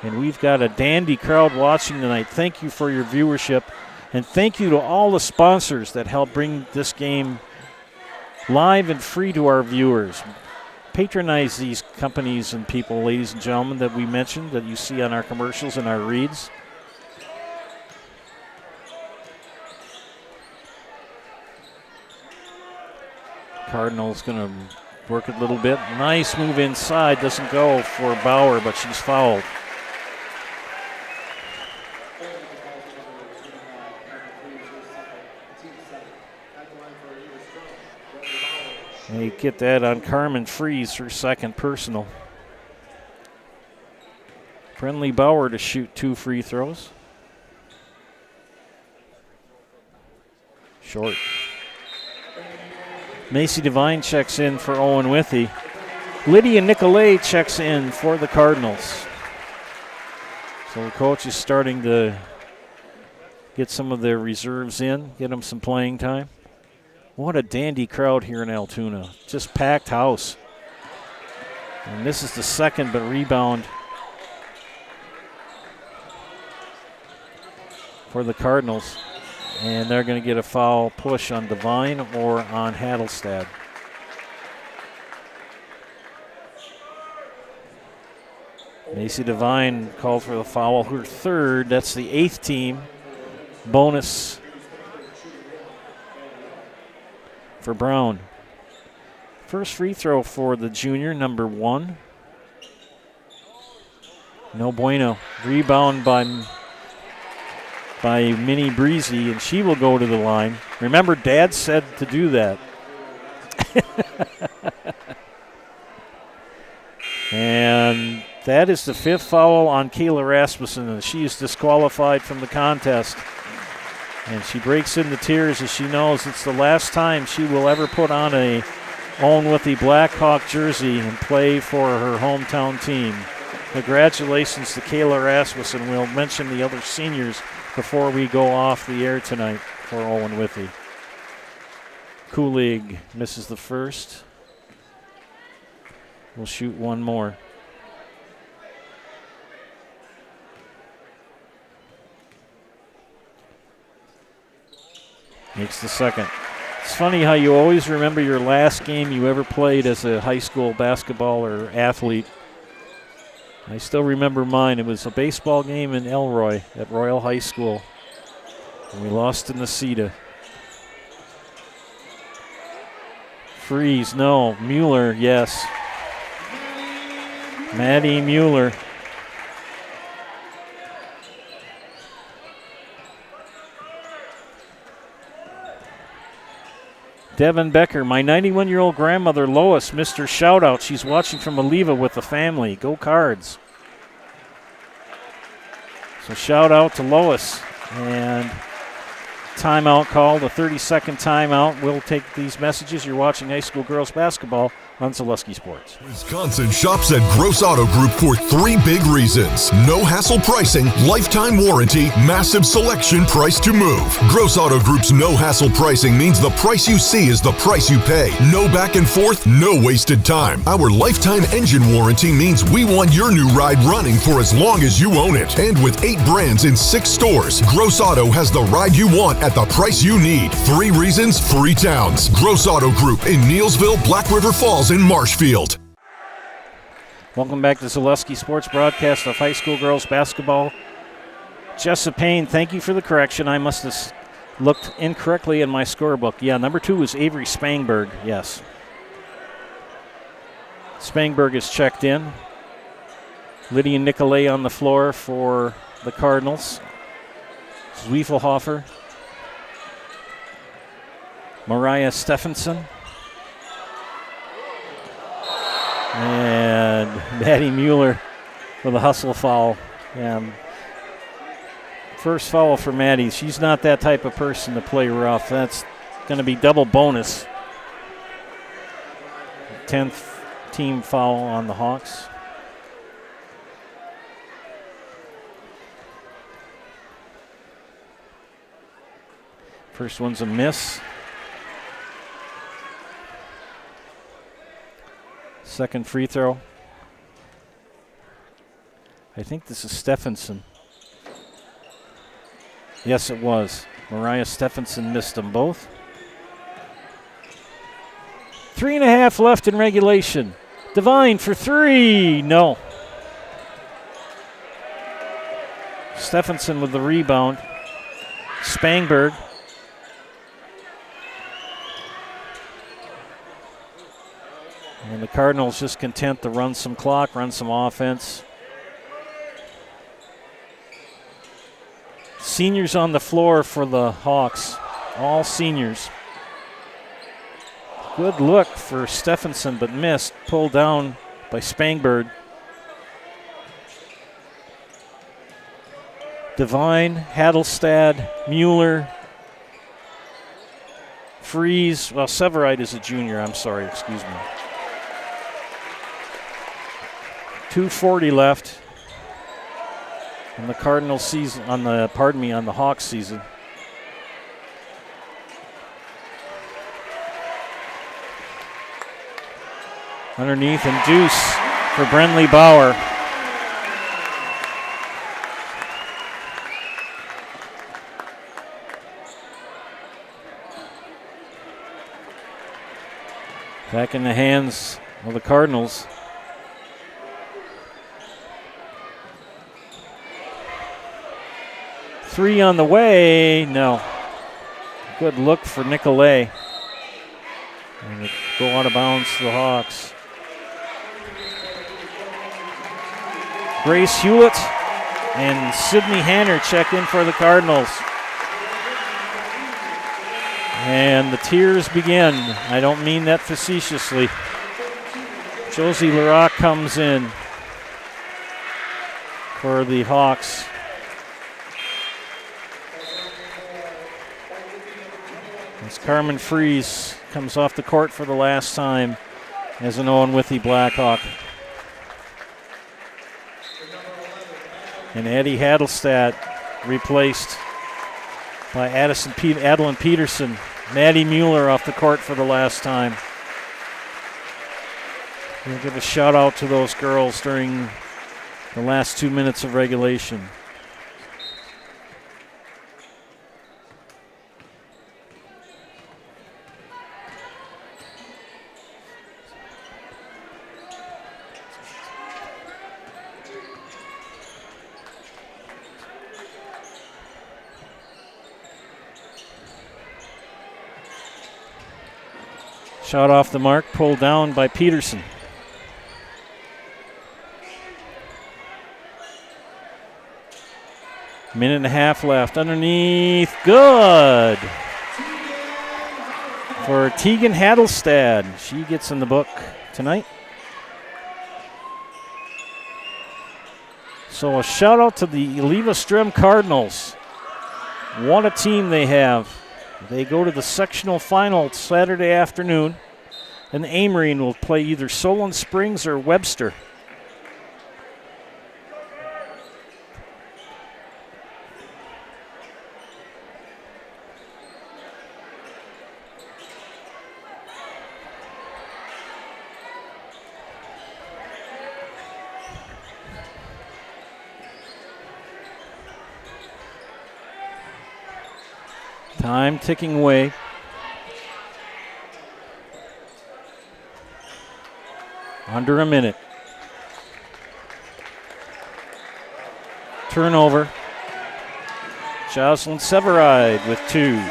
And we've got a dandy crowd watching tonight. Thank you for your viewership. And thank you to all the sponsors that help bring this game live and free to our viewers. Patronize these companies and people, ladies and gentlemen, that we mentioned, that you see on our commercials and our reads. Cardinals going to work it a little bit. Nice move inside. Doesn't go for Bauer, but she's fouled. They get that on Carmen Freeze, her second personal. Friendly Bauer to shoot 2 free throws. Short. Macy Devine checks in for Owen-Withee. Lydia Nicolay checks in for the Cardinals. So the coach is starting to get some of their reserves in, get them some playing time. What a dandy crowd here in Altoona. Just packed house. And this is the second, but rebound for the Cardinals. And they're going to get a foul push on Devine or on Hadelstad. Macy Devine called for the foul, her third. That's the 8th team. Bonus for Brown. First free throw for the junior, number 1. No bueno. Rebound by Minnie Breezy, and she will go to the line. Remember, Dad said to do that. And that is the 5th foul on Kayla Rasmussen, and she is disqualified from the contest. And she breaks into tears as she knows it's the last time she will ever put on a Owen-Withee Blackhawk jersey and play for her hometown team. Congratulations to Kayla Rasmussen. We'll mention the other seniors before we go off the air tonight for Owen-Withee. Kulig misses the first. We'll shoot one more. Makes the second. It's funny how you always remember your last game you ever played as a high school basketball or athlete. I still remember mine. It was a baseball game in Elroy at Royal High School. And we lost in the Cedar. Freeze, no. Mueller, yes. Maddie Mueller. Devin Becker, my 91-year-old grandmother Lois missed her shout-out. She's watching from Eleva with the family. Go Cards. So shout out to Lois. And timeout called, a 30-second timeout. We'll take these messages. You're watching high school girls basketball on Zaleski Sports. Wisconsin shops at Gross Auto Group for 3 big reasons. No hassle pricing, lifetime warranty, massive selection, price to move. Gross Auto Group's no hassle pricing means the price you see is the price you pay. No back and forth, no wasted time. Our lifetime engine warranty means we want your new ride running for as long as you own it. And with 8 brands in 6 stores, Gross Auto has the ride you want at the price you need. 3 reasons, 3 towns. Gross Auto Group in Neelsville, Black River Falls, in Marshfield. Welcome back to Zaleski Sports broadcast of high school girls basketball. Jessa Payne, thank you for the correction. I must have looked incorrectly in my scorebook. Yeah, number 2 is Avery Spangberg, yes. Spangberg is checked in. Lydia Nicolay on the floor for the Cardinals. Zwiefelhofer. Mariah Stephenson. And Maddie Mueller with a hustle foul. First foul for Maddie. She's not that type of person to play rough. That's going to be double bonus. 10th team foul on the Hawks. First one's a miss. Second free throw. I think this is Stephenson. Yes, it was. Mariah Stephenson missed them both. 3.5 left in regulation. Devine for 3. No. Stephenson with the rebound. Spangberg. And the Cardinals just content to run some clock, run some offense. Seniors on the floor for the Hawks. All seniors. Good look for Stephenson, but missed. Pulled down by Spangberg. Devine, Hadelstad, Mueller, Freeze. Well, Severide is a junior. I'm sorry, excuse me. 2:40 left on the Cardinals season. On the Hawks season. Underneath and deuce for Brenly Bauer. Back in the hands of the Cardinals. Three on the way, no. Good look for Nicolay. And it go out of bounds to the Hawks. Grace Hewlett and Sydney Hanner check in for the Cardinals. And the tears begin. I don't mean that facetiously. Josie Larock comes in for the Hawks. As Carmen Freeze comes off the court for the last time as an Owen-Withee Blackhawk. And Eddie Hadelstad replaced by Adeline Peterson. Maddie Mueller off the court for the last time. We'll give a shout out to those girls during the last 2 minutes of regulation. Shot off the mark, pulled down by Peterson. Minute and a half left. Underneath, good. For Tegan Hadelstad. She gets in the book tonight. So a shout out to the Eleva-Strum Cardinals. What a team they have. They go to the sectional final Saturday afternoon, and Amory will play either Solon Springs or Webster. Time ticking away. Under a minute. Turnover. Jocelyn Severide with 2.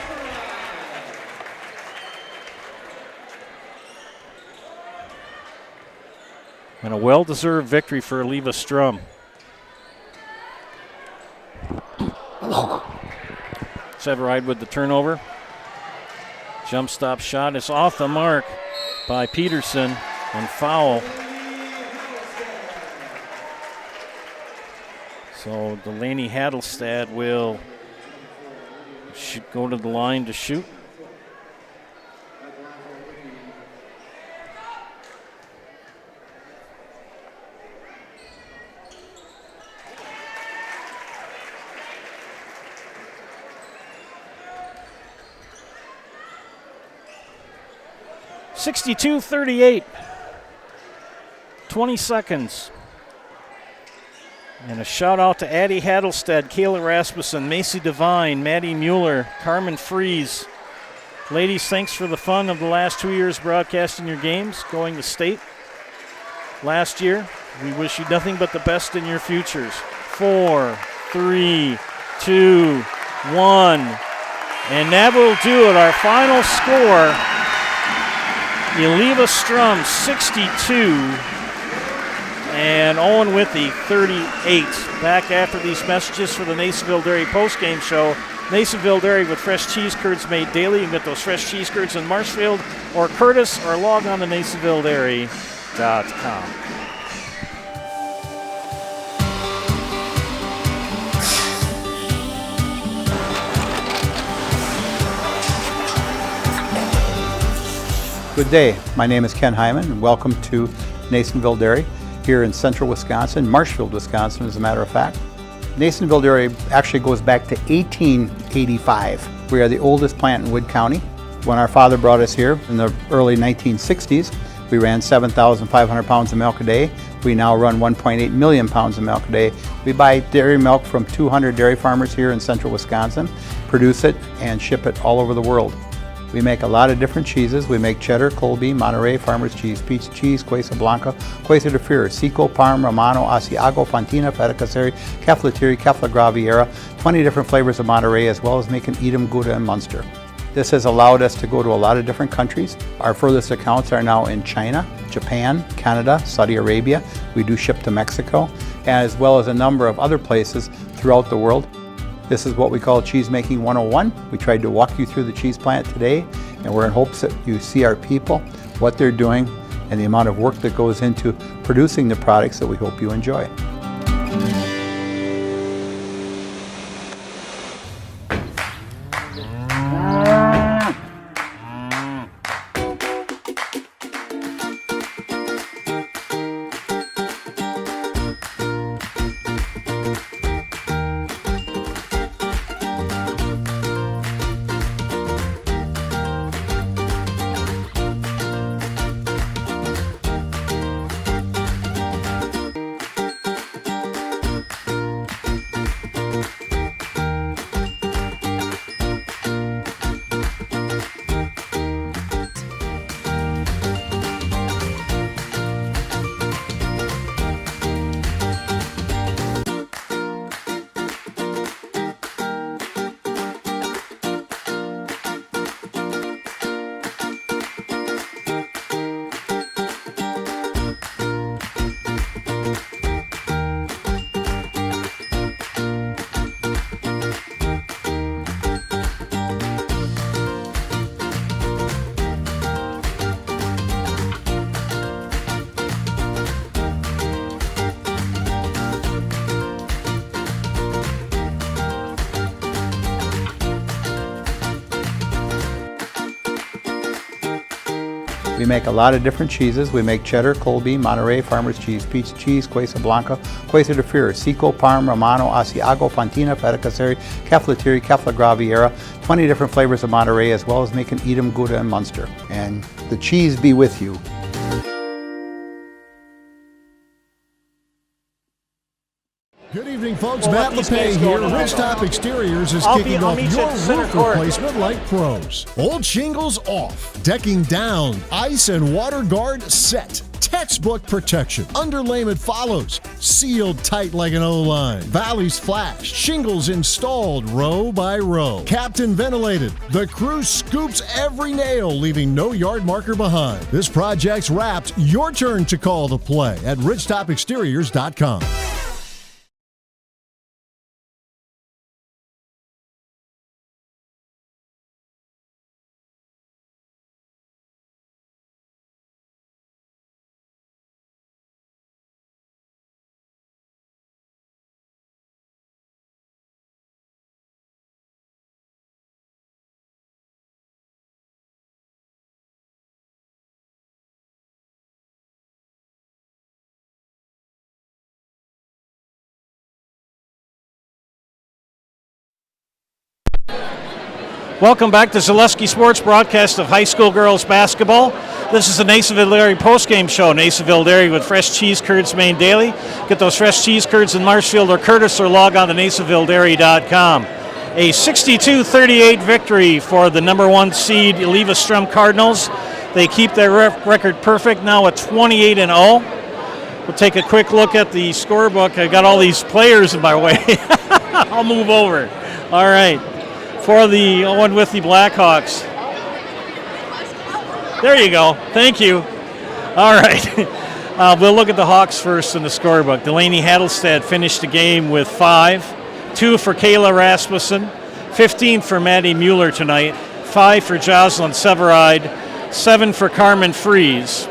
And a well-deserved victory for Eleva-Strum. Severide with the turnover. Jump stop shot is off the mark by Peterson and foul. So Delaney Hadelstad will go to the line to shoot. (62-38). 20 seconds. And a shout out to Addie Hattelstead, Kayla Rasmussen, Macy Devine, Maddie Mueller, Carmen Fries. Ladies, thanks for the fun of the last 2 years broadcasting your games, going to state last year. We wish you nothing but the best in your futures. 4, 3, 2, 1. And that will do it. Our final score, Eleva-Strum 62 and Owen-Withee 38. Back after these messages for the Nasonville Dairy postgame show. Nasonville Dairy with fresh cheese curds made daily. You can get those fresh cheese curds in Marshfield or Curtis, or log on to NasonvilleDairy.com. Good day. My name is Ken Hyman, and welcome to Nasonville Dairy here in central Wisconsin, Marshfield, Wisconsin, as a matter of fact. Nasonville Dairy actually goes back to 1885. We are the oldest plant in Wood County. When our father brought us here in the early 1960s, we ran 7,500 pounds of milk a day. We now run 1.8 million pounds of milk a day. We buy dairy milk from 200 dairy farmers here in central Wisconsin, produce it, and ship it all over the world. We make a lot of different cheeses. We make cheddar, Colby, Monterey, Farmer's Cheese, Peach Cheese, Quesa Blanca, Quesa de Freer, Seco, Parm, Romano, Asiago, Fontina, Feta Caseri, Caflatiri, Cafla Graviera, 20 different flavors of Monterey, as well as making Edam, Gouda, and Munster. This has allowed us to go to a lot of different countries. Our furthest accounts are now in China, Japan, Canada, Saudi Arabia. We do ship to Mexico, as well as a number of other places throughout the world. This is what we call Cheese Making 101. We tried to walk you through the cheese plant today, and we're in hopes that you see our people, what they're doing, and the amount of work that goes into producing the products that we hope you enjoy. We make a lot of different cheeses. We make cheddar, Colby, Monterey, Farmer's Cheese, Peach Cheese, Quesa Blanca, Quesa de Freer, Seco, Parm, Romano, Asiago, Fontina, Feta Caseri, Caflatiri, Cafla Graviera, 20 different flavors of Monterey, as well as making Edam, Gouda, and Munster. And the cheese be with you. Good evening, folks. Matt LePay here. Ridgetop Exteriors is kicking off your roof replacement like pros. Old shingles off, decking down, ice and water guard set. Textbook protection. Underlayment follows. Sealed tight like an O-line. Valleys flashed. Shingles installed row by row. Captain ventilated. The crew scoops every nail, leaving no yard marker behind. This project's wrapped. Your turn to call the play at ridgetopexteriors.com. Welcome back to Zaleski Sports broadcast of high school girls basketball. This is the Nasonville Dairy postgame show. Nasonville Dairy with fresh cheese curds made daily. Get those fresh cheese curds in Marshfield or Curtis or log on to NasonvilleDairy.com. A 62-38 victory for the number 1 seed Eleva-Strum Cardinals. They keep their record perfect now at 28-0. We'll take a quick look at the scorebook. I got all these players in my way. I'll move over. All right. For the Owen-Withee Blackhawks. There you go. Thank you. All right. We'll look at the Hawks first in the scorebook. Delaney Hadelstad finished the game with 5. 2 for Kayla Rasmussen. 15 for Maddie Mueller tonight. 5 for Jocelyn Severide. 7 for Carmen Fries.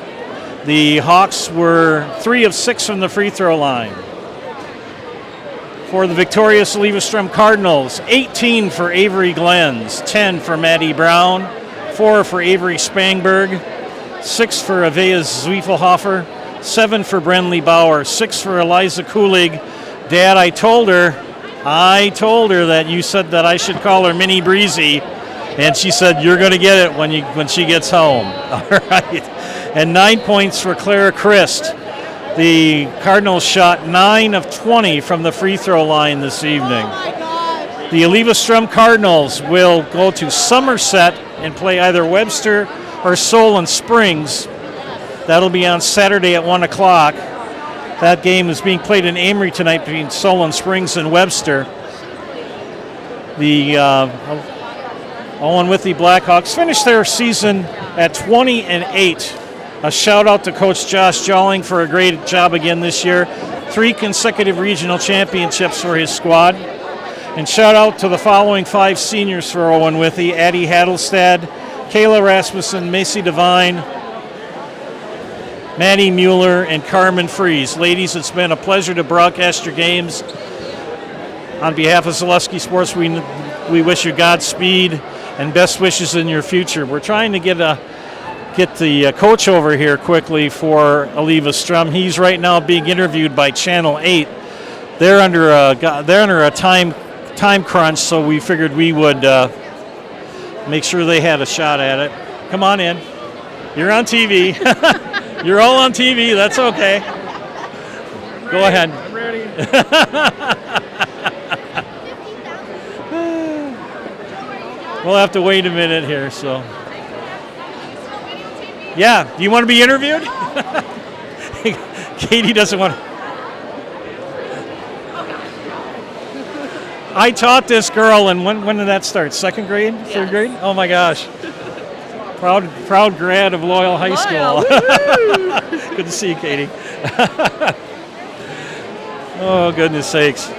The Hawks were 3 of 6 from the free throw line. For the victorious Eleva-Strum Cardinals, 18 for Avery Glens, 10 for Maddie Brown, 4 for Avery Spangberg, 6 for Avea Zwiefelhofer, 7 for Brenly Bauer, 6 for Eliza Kulig. Dad, I told her that you said that I should call her Mini Breezy, and she said you're going to get it when she gets home. All right. And 9 points for Clara Christ. The Cardinals shot 9 of 20 from the free throw line this evening. The Eleva-Strum Cardinals will go to Somerset and play either Webster or Solon Springs. That'll be on Saturday at 1 o'clock. That game is being played in Amory tonight between Solon Springs and Webster. The Owen-Withee Blackhawks finished their season at 20-8. A shout out to Coach Josh Jolling for a great job again this year. 3 consecutive regional championships for his squad. And shout out to the following 5 seniors for Owen-Withee: Addie Hadelstad, Kayla Rasmussen, Macy Devine, Maddie Mueller, and Carmen Fries. Ladies, it's been a pleasure to broadcast your games. On behalf of Zaleski Sports, we wish you Godspeed and best wishes in your future. We're trying to get the coach over here quickly for Eleva-Strum. He's right now being interviewed by Channel 8. They're under a time crunch, so we figured we would make sure they had a shot at it. Come on in. You're on TV. You're all on TV. That's okay. Go ahead. I'm ready. We'll have to wait a minute here, so. Yeah, do you want to be interviewed? Katie doesn't want to. I taught this girl, and when did that start? 2nd grade? 3rd grade? Oh my gosh. Proud grad of Loyal High School. Good to see you, Katie. Oh, goodness sakes.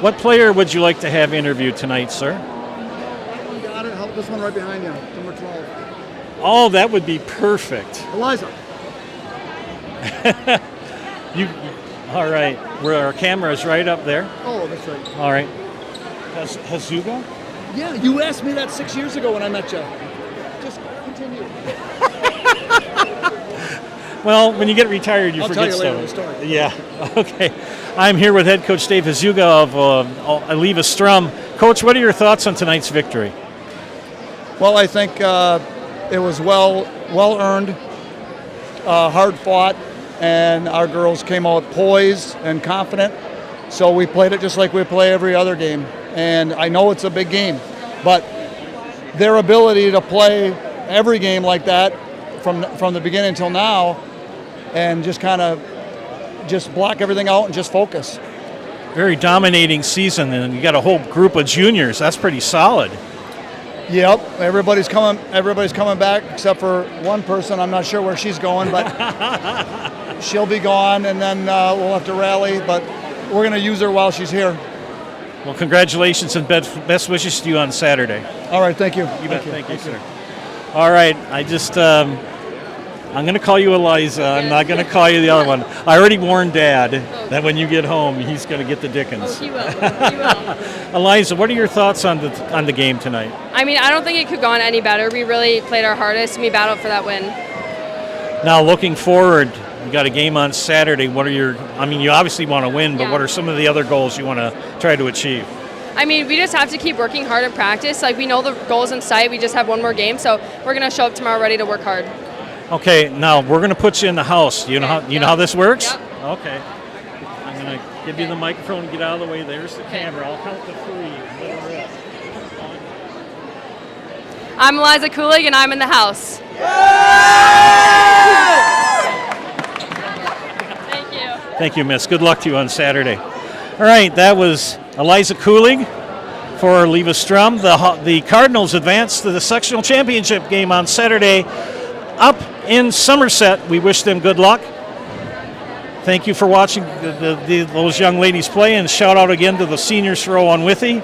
What player would you like to have interviewed tonight, sir? Got it. This one right behind you, number 12. Oh, that would be perfect. Eliza. All right. Our camera is right up there. Oh, that's right. All right. Hazuga? Yeah, you asked me that 6 years ago when I met you. Just continue. Well, when you get retired, you I'll forget tell you stuff. later the story. Yeah. Okay. I'm here with head coach Dave Hazuga of Eleva-Strum. Coach, what are your thoughts on tonight's victory? Well, I think it was well earned, hard fought, and our girls came out poised and confident. So we played it just like we play every other game. And I know it's a big game, but their ability to play every game like that from the beginning until now, and just kind of block everything out and just focus. Very dominating season, and you got a whole group of juniors. That's pretty solid. Yep, everybody's coming back except for one person. I'm not sure where she's going, but she'll be gone, and then we'll have to rally. But we're going to use her while she's here. Well, congratulations and best wishes to you on Saturday. All right, thank you. You bet. Thank you, sir. All right, I just I'm going to call you Eliza. I'm not going to call you the other one. I already warned Dad that when you get home, he's going to get the Dickens. Oh, he will. He will. Eliza, what are your thoughts on the game tonight? I mean, I don't think it could have gone any better. We really played our hardest, and we battled for that win. Now, looking forward, you got a game on Saturday. What are your? I mean, you obviously want to win, but what are some of the other goals you want to try to achieve? I mean, we just have to keep working hard in practice. Like, we know the goal's in sight. We just have one more game, so we're going to show up tomorrow ready to work hard. Okay, now we're going to put you in the house. You know how this works? Yep. Okay. I'm going to give you the microphone and get out of the way. There's the camera. I'll count to 3. I'm Eliza Kulig, and I'm in the house. Thank you. Thank you, miss. Good luck to you on Saturday. All right, that was Eliza Kulig for Eleva-Strum. The Cardinals advance to the sectional championship game on Saturday up in Somerset. We wish them good luck. Thank you for watching those young ladies play, and shout out again to the seniors for Owen-Withee.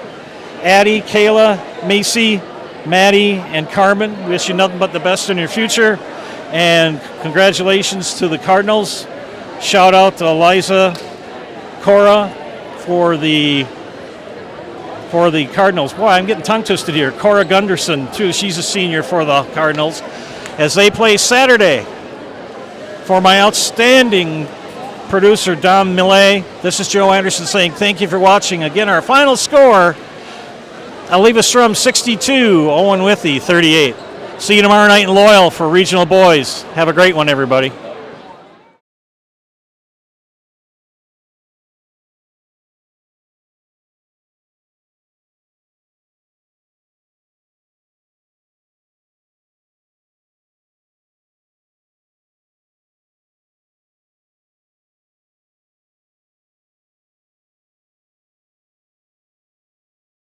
Addie, Kayla, Macy, Maddie, and Carmen. Wish you nothing but the best in your future, and congratulations to the Cardinals. Shout out to Eliza, Cora for the Cardinals. Boy, I'm getting tongue twisted here. Cora Gunderson too. She's a senior for the Cardinals as they play Saturday. For my outstanding producer, Dom Millet, this is Joe Anderson saying thank you for watching. Again, our final score, Eleva-Strum 62, Owen-Withee 38. See you tomorrow night in Loyal for Regional Boys. Have a great one, everybody.